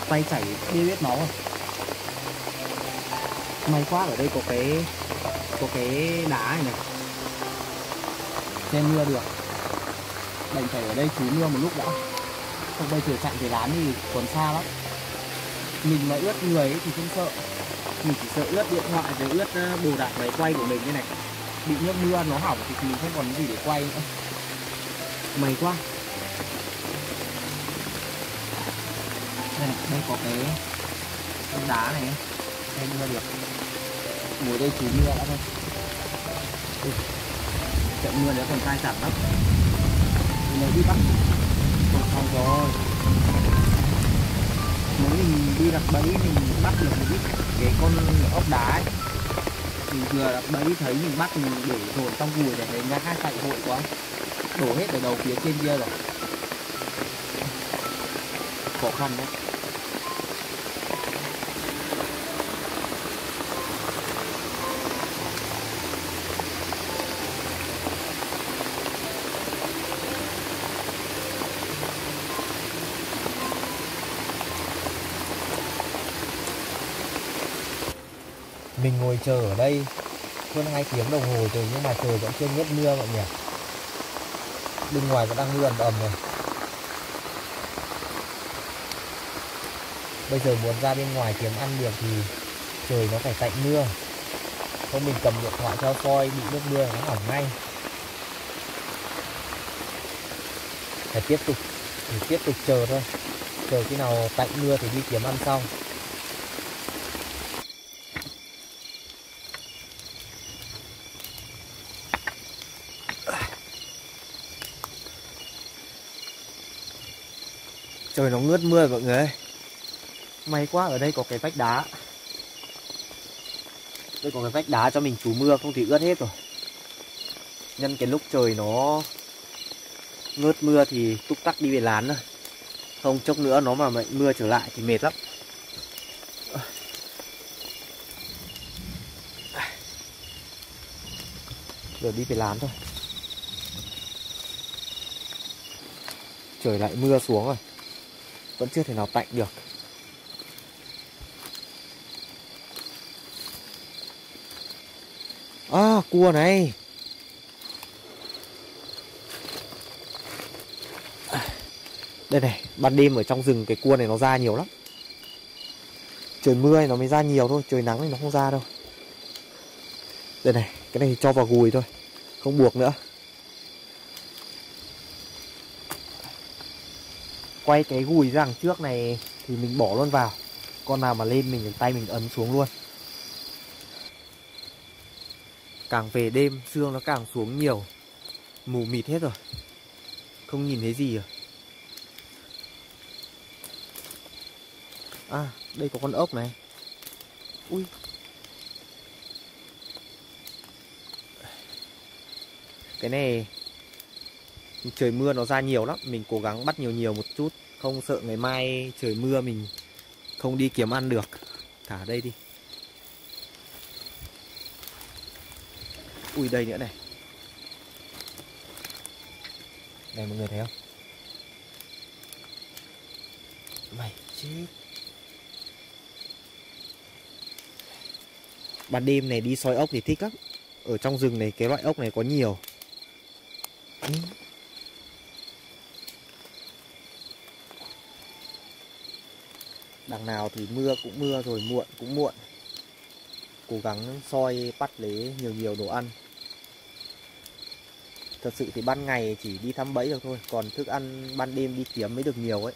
tay chảy đi biết máu rồi. May quá ở đây có cái đá này này, che mưa được. Đành phải ở đây trú mưa một lúc đã. Không bây giờ chạy về lán thì còn xa lắm. Mình mà ướt người ấy thì không sợ. Mình chỉ sợ ướt điện thoại với ướt đồ đạc máy quay của mình như này. Bị nước mưa nó hỏng thì mình không còn gì để quay nữa. May quá. Đây này, đây có cái đá này, đây mưa được. Ngồi đây chú mưa đã thôi. Trận mưa đấy còn cay chặt lắm. Nếu đi bắt còn xong rồi. Nếu mình đi đặt bẫy mình bắt được một ít cái con ốc đá ấy. Mình vừa đặt bẫy thấy mình bắt mình để dồn trong gùi để thấy ngã chạy hội quá. Đổ hết ở đầu phía trên kia rồi. Khó khăn đấy. Mình ngồi chờ ở đây hơn 2 tiếng đồng hồ rồi nhưng mà trời vẫn chưa ngớt mưa mọi người. Bên ngoài vẫn đang mưa ầm ầm này. Bây giờ muốn ra bên ngoài kiếm ăn được thì trời nó phải tạnh mưa. Không mình cầm điện thoại theo soi bị nước mưa nó hỏng ngay. Phải tiếp tục chờ thôi. Chờ khi nào tạnh mưa thì đi kiếm ăn sau. Trời nó ngớt mưa mọi người ơi. May quá ở đây có cái vách đá. Đây có cái vách đá cho mình trú mưa, không thì ướt hết rồi. Nhân cái lúc trời nó ngớt mưa thì túc tắc đi về lán thôi. Không chốc nữa nó mà mưa trở lại thì mệt lắm. Giờ đi về lán thôi. Trời lại mưa xuống rồi. Vẫn chưa thể nào tạnh được. À, cua này. Đây này, ban đêm ở trong rừng cái cua này nó ra nhiều lắm. Trời mưa này nó mới ra nhiều thôi, trời nắng thì nó không ra đâu. Đây này, cái này cho vào gùi thôi, không buộc nữa. Quay cái gùi ra đằng trước này thì mình bỏ luôn vào. Con nào mà lên mình tay mình ấn xuống luôn. Càng về đêm sương nó càng xuống nhiều. Mù mịt hết rồi. Không nhìn thấy gì rồi. À, đây có con ốc này. Ui. Cái này trời mưa nó ra nhiều lắm. Mình cố gắng bắt nhiều một chút. Không sợ ngày mai trời mưa mình không đi kiếm ăn được. Thả đây đi. Ui, đây nữa này. Này mọi người thấy không? Mày chết. Ban đêm này đi soi ốc thì thích lắm. Ở trong rừng này cái loại ốc này có nhiều. Đằng nào thì mưa cũng mưa rồi, muộn cũng muộn. Cố gắng soi bắt lấy nhiều đồ ăn. Thật sự thì ban ngày chỉ đi thăm bẫy được thôi. Còn thức ăn ban đêm đi kiếm mới được nhiều ấy.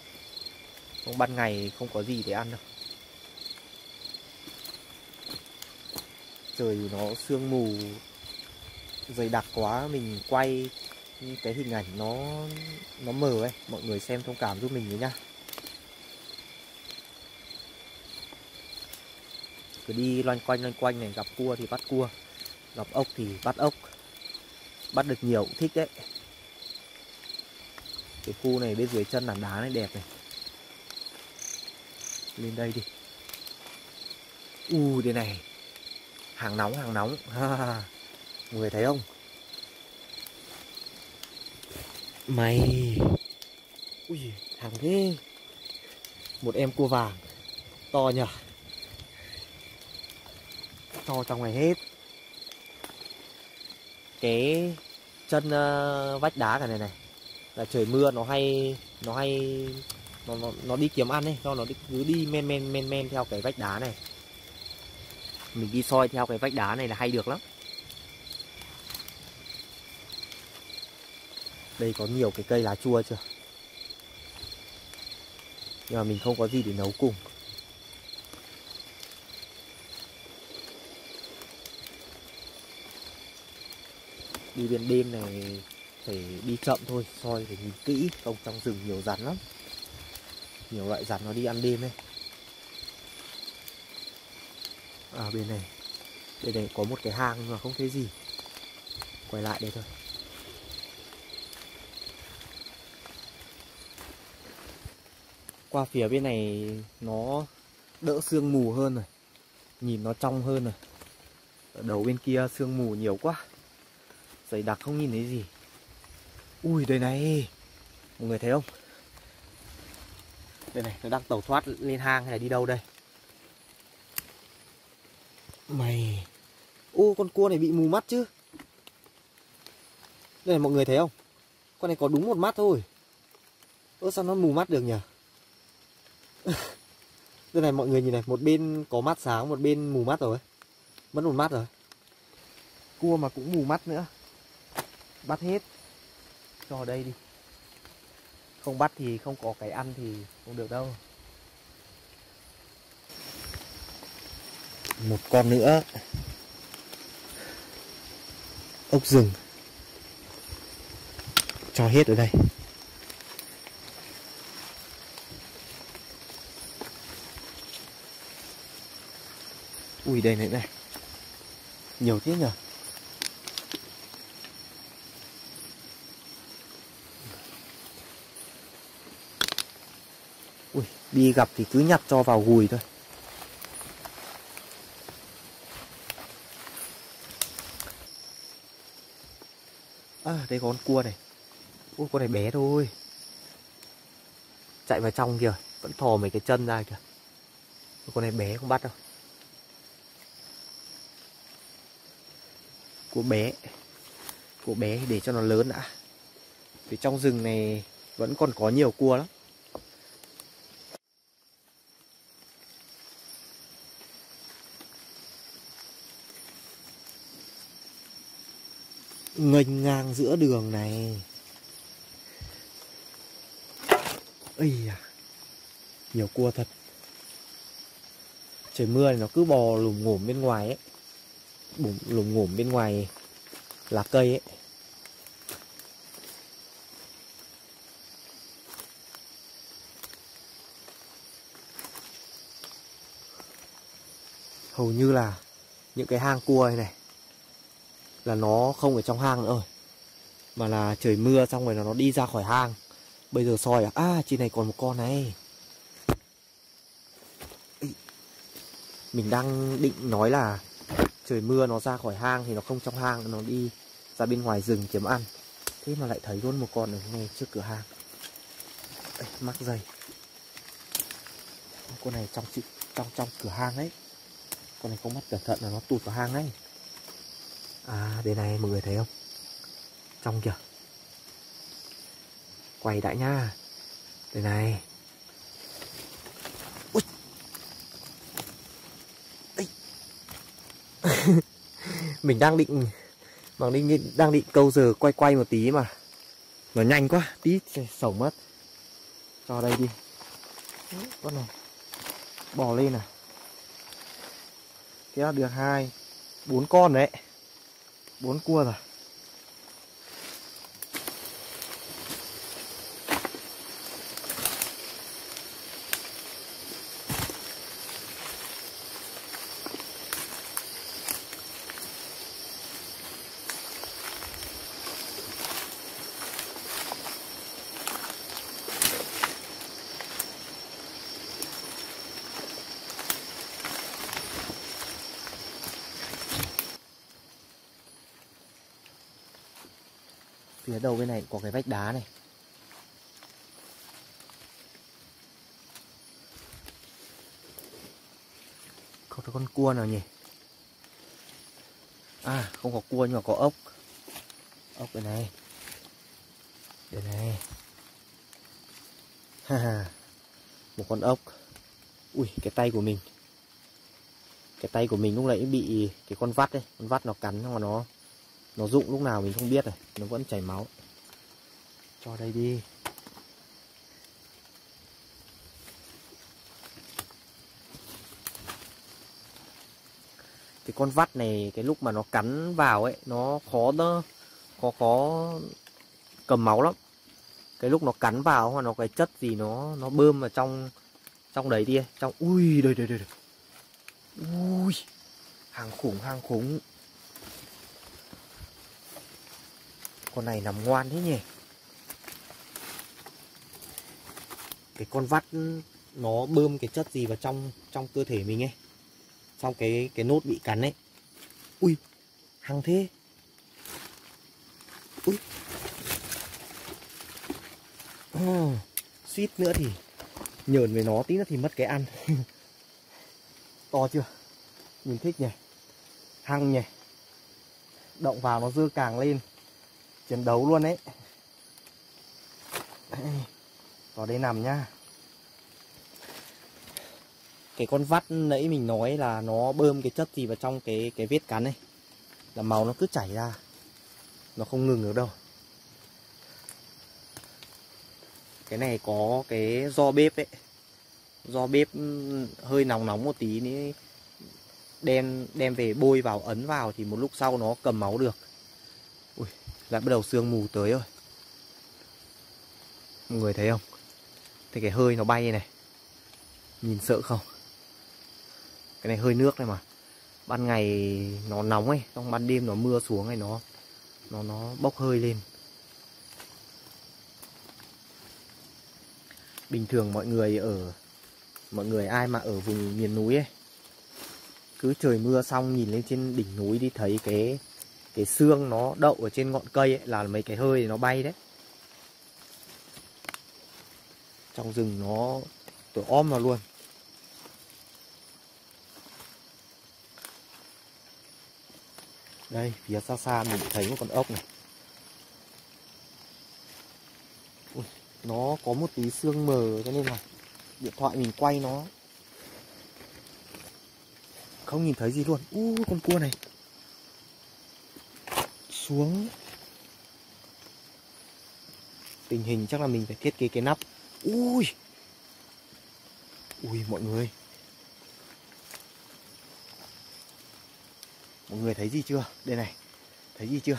Không ban ngày không có gì để ăn đâu. Trời nó sương mù dày đặc quá, mình quay cái hình ảnh nó mờ ấy. Mọi người xem thông cảm giúp mình với nhá. Cứ đi loanh quanh này, gặp cua thì bắt cua, gặp ốc thì bắt ốc. Bắt được nhiều cũng thích đấy. Cái khu này bên dưới chân là đá này đẹp này. Lên đây đi. Đây này. Hàng nóng. Mọi người thấy không? Mày. Ui, hàng ghê. Một em cua vàng. To nhỉ. Cho trong này hết. Cái chân vách đá cả này này là trời mưa nó đi kiếm ăn ấy, do nó cứ đi men theo cái vách đá này. Mình đi soi theo cái vách đá này là hay được lắm. Đây có nhiều cái cây lá chua chưa? Nhưng mà mình không có gì để nấu cùng. Đi bên đêm này phải đi chậm thôi, soi phải nhìn kỹ, không trong rừng nhiều rắn lắm. Nhiều loại rắn nó đi ăn đêm ấy. À, bên này có một cái hang nhưng mà không thấy gì. Quay lại đây thôi. Qua phía bên này nó đỡ sương mù hơn rồi, nhìn nó trong hơn rồi. Ở đầu bên kia sương mù nhiều quá, dày đặc không nhìn thấy gì. Ui, đây này, mọi người thấy không? Đây này, nó đang tẩu thoát lên hang hay là đi đâu đây? Mày. Ô, con cua này bị mù mắt chứ. Đây này, mọi người thấy không? Con này có đúng một mắt thôi. Ơ sao nó mù mắt được nhỉ? Đây này mọi người nhìn này, một bên có mắt sáng, một bên mù mắt rồi. Mất một mắt rồi. Cua mà cũng mù mắt nữa. Bắt hết. Cho ở đây đi. Không bắt thì không có cái ăn thì không được đâu. Một con nữa. Ốc rừng. Cho hết ở đây. Ui đây này này. Nhiều thế nhỉ. Ui, đi gặp thì cứ nhặt cho vào gùi thôi. À, đây có con cua này. Ui, con này bé thôi. Chạy vào trong kìa, vẫn thò mấy cái chân ra kìa. Con này bé không bắt đâu. Cua bé. Cua bé để cho nó lớn đã. Vì trong rừng này vẫn còn có nhiều cua lắm. Nghênh ngang giữa đường này. Ây à, nhiều cua thật. Trời mưa này nó cứ bò lùm ngổm bên ngoài ấy. Lùm ngổm bên ngoài lá cây ấy. Hầu như là những cái hang cua này là nó không ở trong hang nữa rồi, mà là trời mưa xong rồi nó đi ra khỏi hang. Bây giờ soi à, trên này còn một con này. Mình đang định nói là trời mưa nó ra khỏi hang thì nó không trong hang, nó đi ra bên ngoài rừng kiếm ăn. Thế mà lại thấy luôn một con ở ngay trước cửa hang. Ê, mắc dây. Con này trong cửa hang ấy. Con này không bắt cẩn thận là nó tụt vào hang ấy. À đây này mọi người thấy không? Trong kìa. Quay đại nha. Đây này. Ui. Mình đang định câu giờ quay một tí mà nó nhanh quá, tí sổng mất. Cho đây đi. Con này bò lên à. Thế là được 4 con đấy. 4 cua rồi. Phía đầu bên này có cái vách đá này. Không có con cua nào nhỉ? À không có cua nhưng mà có ốc. Ốc đây này. Đây này. Ha, một con ốc. Ui cái tay của mình. Cái tay của mình lúc nãy bị cái con vắt đấy. Con vắt nó cắn nhưng mà nó rụng lúc nào mình không biết rồi. Nó vẫn chảy máu. Cho đây đi. Cái con vắt này cái lúc mà nó cắn vào ấy nó khó cầm máu lắm. Cái lúc nó cắn vào hoặc nó cái chất gì nó bơm vào trong đấy đi, trong ui đây. Ui hàng khủng. Con này nằm ngoan thế nhỉ. Cái con vắt nó bơm cái chất gì vào trong cơ thể mình ấy, trong cái nốt bị cắn ấy. Ui hăng thế. Ui suýt nữa thì nhờn với nó tí nữa thì mất cái ăn. To chưa? Mình thích nhỉ. Hăng nhỉ. Động vào nó dưa càng lên. Chiến đấu luôn đấy. Vào đây nằm nhá. Cái con vắt nãy mình nói là nó bơm cái chất gì vào trong cái vết cắn này, là máu nó cứ chảy ra, nó không ngừng được đâu. Cái này có cái do bếp ấy, do bếp hơi nóng nóng một tí nữa, đem về bôi vào, ấn vào thì một lúc sau nó cầm máu được. Ui, lại bắt đầu sương mù tới rồi. Mọi người thấy không? Thấy cái hơi nó bay này, nhìn sợ không? Cái này hơi nước này mà. Ban ngày nó nóng ấy, trong ban đêm nó mưa xuống này, nó bốc hơi lên. Bình thường mọi người ai mà ở vùng miền núi ấy, cứ trời mưa xong nhìn lên trên đỉnh núi đi, thấy cái sương nó đậu ở trên ngọn cây ấy, là mấy cái hơi nó bay đấy. Trong rừng nó tối om vào luôn. Đây, phía xa xa mình thấy một con ốc này. Ui, nó có một tí sương mờ cho nên là điện thoại mình quay nó không nhìn thấy gì luôn. Con cua này xuống. Tình hình chắc là mình phải thiết kế cái nắp. Ui mọi người, mọi người thấy gì chưa? Đây này, thấy gì chưa?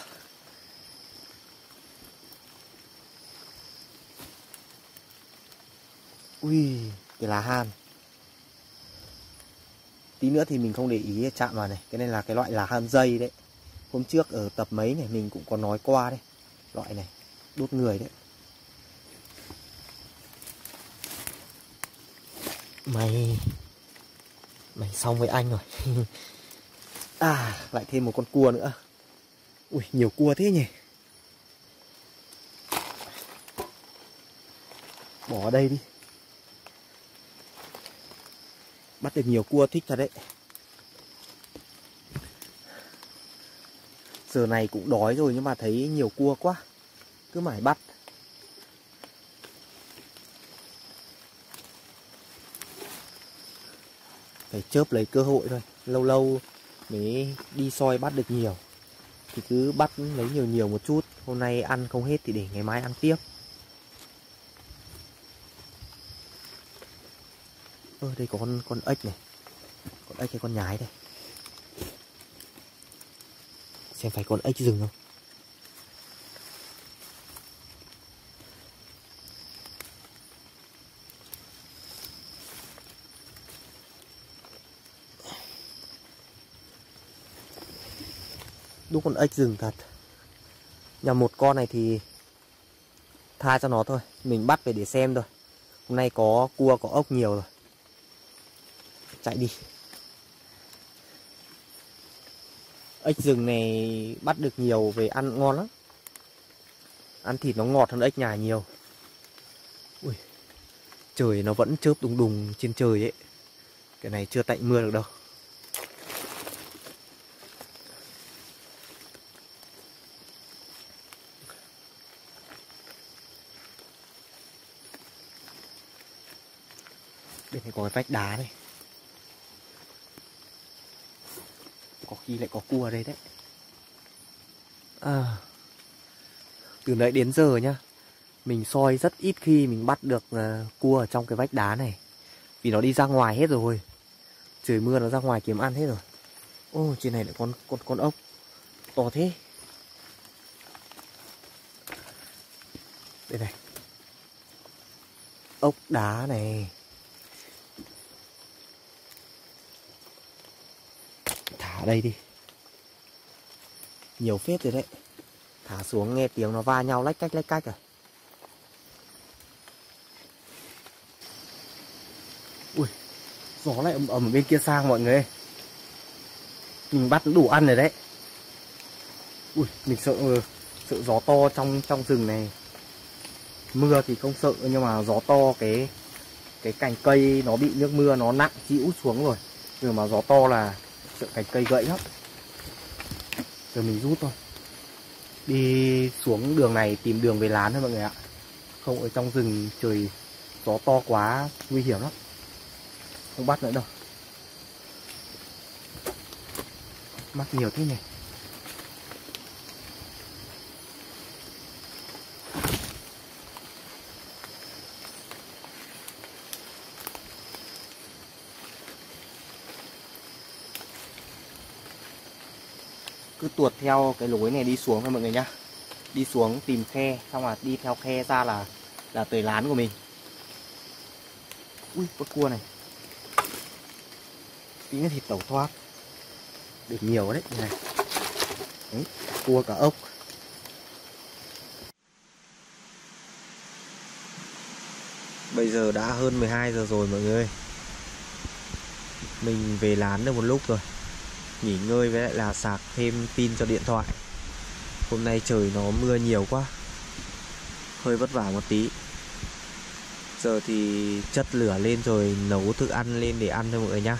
Ui, cái lá han. Tí nữa thì mình không để ý chạm vào này. Cái này là cái loại lá han dây đấy. Hôm trước ở tập mấy này mình cũng có nói qua đấy. Loại này, đốt người đấy. Mày xong với anh rồi. Lại thêm một con cua nữa. Ui, nhiều cua thế nhỉ. Bỏ ở đây đi. Bắt được nhiều cua thích thật đấy. Giờ này cũng đói rồi nhưng mà thấy nhiều cua quá, cứ mãi bắt. Phải chớp lấy cơ hội thôi. Lâu lâu mới đi soi bắt được nhiều thì cứ bắt lấy nhiều một chút. Hôm nay ăn không hết thì để ngày mai ăn tiếp. Đây có con ếch này. Con ếch hay con nhái đây. Xem phải con ếch rừng không. Đúng con ếch rừng thật. Nhà một con này thì tha cho nó thôi, mình bắt về để xem thôi. Hôm nay có cua có ốc nhiều rồi. Chạy đi. Ếch rừng này bắt được nhiều về ăn ngon lắm. Ăn thịt nó ngọt hơn ếch nhà nhiều. Ui, trời nó vẫn chớp đùng đùng trên trời ấy. Cái này chưa tạnh mưa được đâu. Bên này có cái vách đá này. Có khi lại có cua ở đây đấy. Từ nãy đến giờ nhá, mình soi rất ít khi mình bắt được cua ở trong cái vách đá này. Vì nó đi ra ngoài hết rồi. Trời mưa nó ra ngoài kiếm ăn hết rồi. Trên này lại con ốc to thế. Đây này. Ốc đá này. Thả ở đây đi. Nhiều phết rồi đấy. Thả xuống nghe tiếng nó va nhau lách cách rồi. Ui, gió lại ầm ầm bên kia sang mọi người. Mình bắt đủ ăn rồi đấy. Ui, mình sợ gió to trong rừng này. Mưa thì không sợ nhưng mà gió to cái cành cây nó bị nước mưa nó nặng chịu xuống rồi. Nhưng mà gió to là sợ cành cây gãy lắm. Giờ mình rút thôi. Đi xuống đường này tìm đường về lán thôi mọi người ạ. Không ở trong rừng trời gió to quá nguy hiểm lắm. Không bắt nữa đâu. Mắc nhiều thế này. Cứ tuột theo cái lối này đi xuống thôi mọi người nhá. Đi xuống tìm khe, xong là đi theo khe ra là tới lán của mình. Ui, con cua này. Tí nữa thì tẩu thoát. Được nhiều đấy này. Đấy, cua cả ốc. Bây giờ đã hơn 12 giờ rồi mọi người. Mình về lán được một lúc rồi. Nghỉ ngơi với lại là sạc thêm pin cho điện thoại. Hôm nay trời nó mưa nhiều quá, hơi vất vả một tí. Giờ thì chất lửa lên rồi nấu thức ăn lên để ăn thôi mọi người nhá.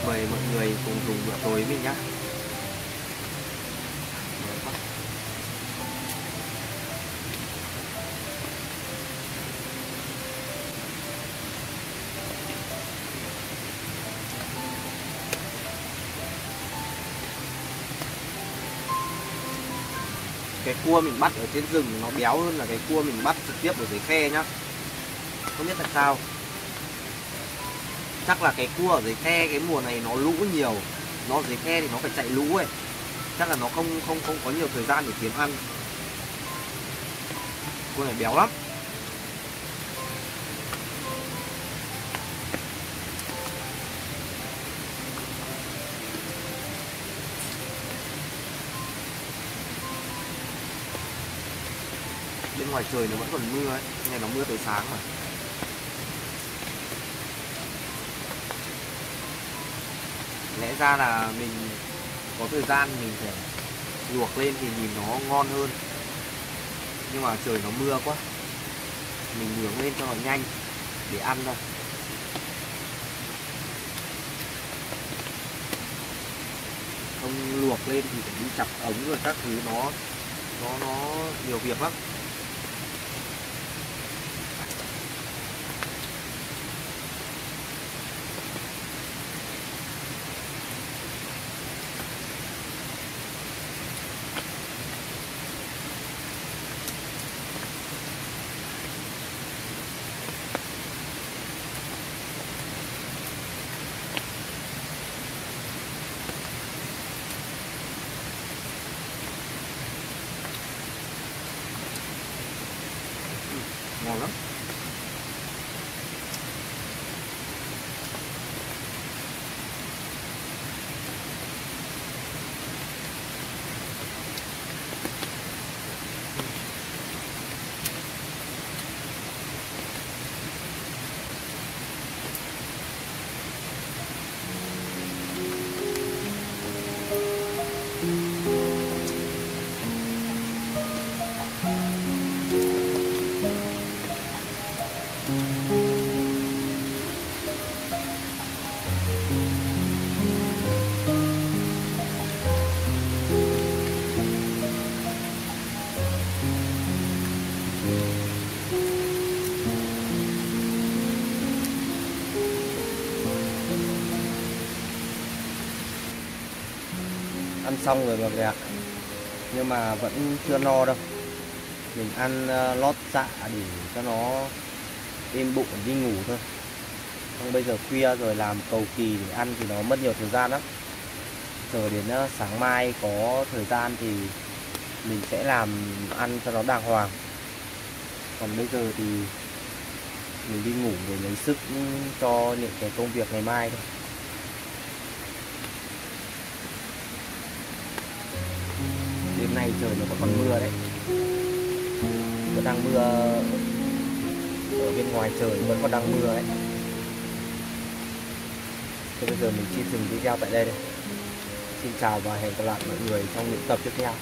Mời mọi người cùng dùng bữa tối với mình nhá. Cái cua mình bắt ở trên rừng nó béo hơn là cái cua mình bắt trực tiếp ở dưới khe nhá. Không biết tại sao. Chắc là cái cua ở dưới khe cái mùa này nó lũ nhiều. Nó ở dưới khe thì nó phải chạy lũ ấy. Chắc là nó không có nhiều thời gian để kiếm ăn. Cua này béo lắm. Bên ngoài trời nó vẫn còn mưa ấy, ngày nó mưa tới sáng mà. lẽ ra là mình có thời gian mình phải luộc lên thì nhìn nó ngon hơn, nhưng mà trời nó mưa quá, mình nướng lên cho nó nhanh để ăn thôi. Không luộc lên thì phải đi chặt ống rồi các thứ, nó nhiều việc lắm. Ngon lắm. Ăn xong rồi mọi người ạ, nhưng mà vẫn chưa no đâu. Mình ăn lót dạ để cho nó êm bụng đi ngủ thôi. Không bây giờ khuya rồi làm cầu kỳ để ăn thì nó mất nhiều thời gian lắm. Chờ đến sáng mai có thời gian thì mình sẽ làm ăn cho nó đàng hoàng. Còn bây giờ thì mình đi ngủ để lấy sức cho những cái công việc ngày mai thôi. Đêm nay trời nó còn mưa đấy, vẫn đang mưa ở bên ngoài, trời vẫn còn đang mưa đấy. Thế bây giờ mình xin dừng video tại đây đây. Xin chào và hẹn gặp lại mọi người trong những tập tiếp theo.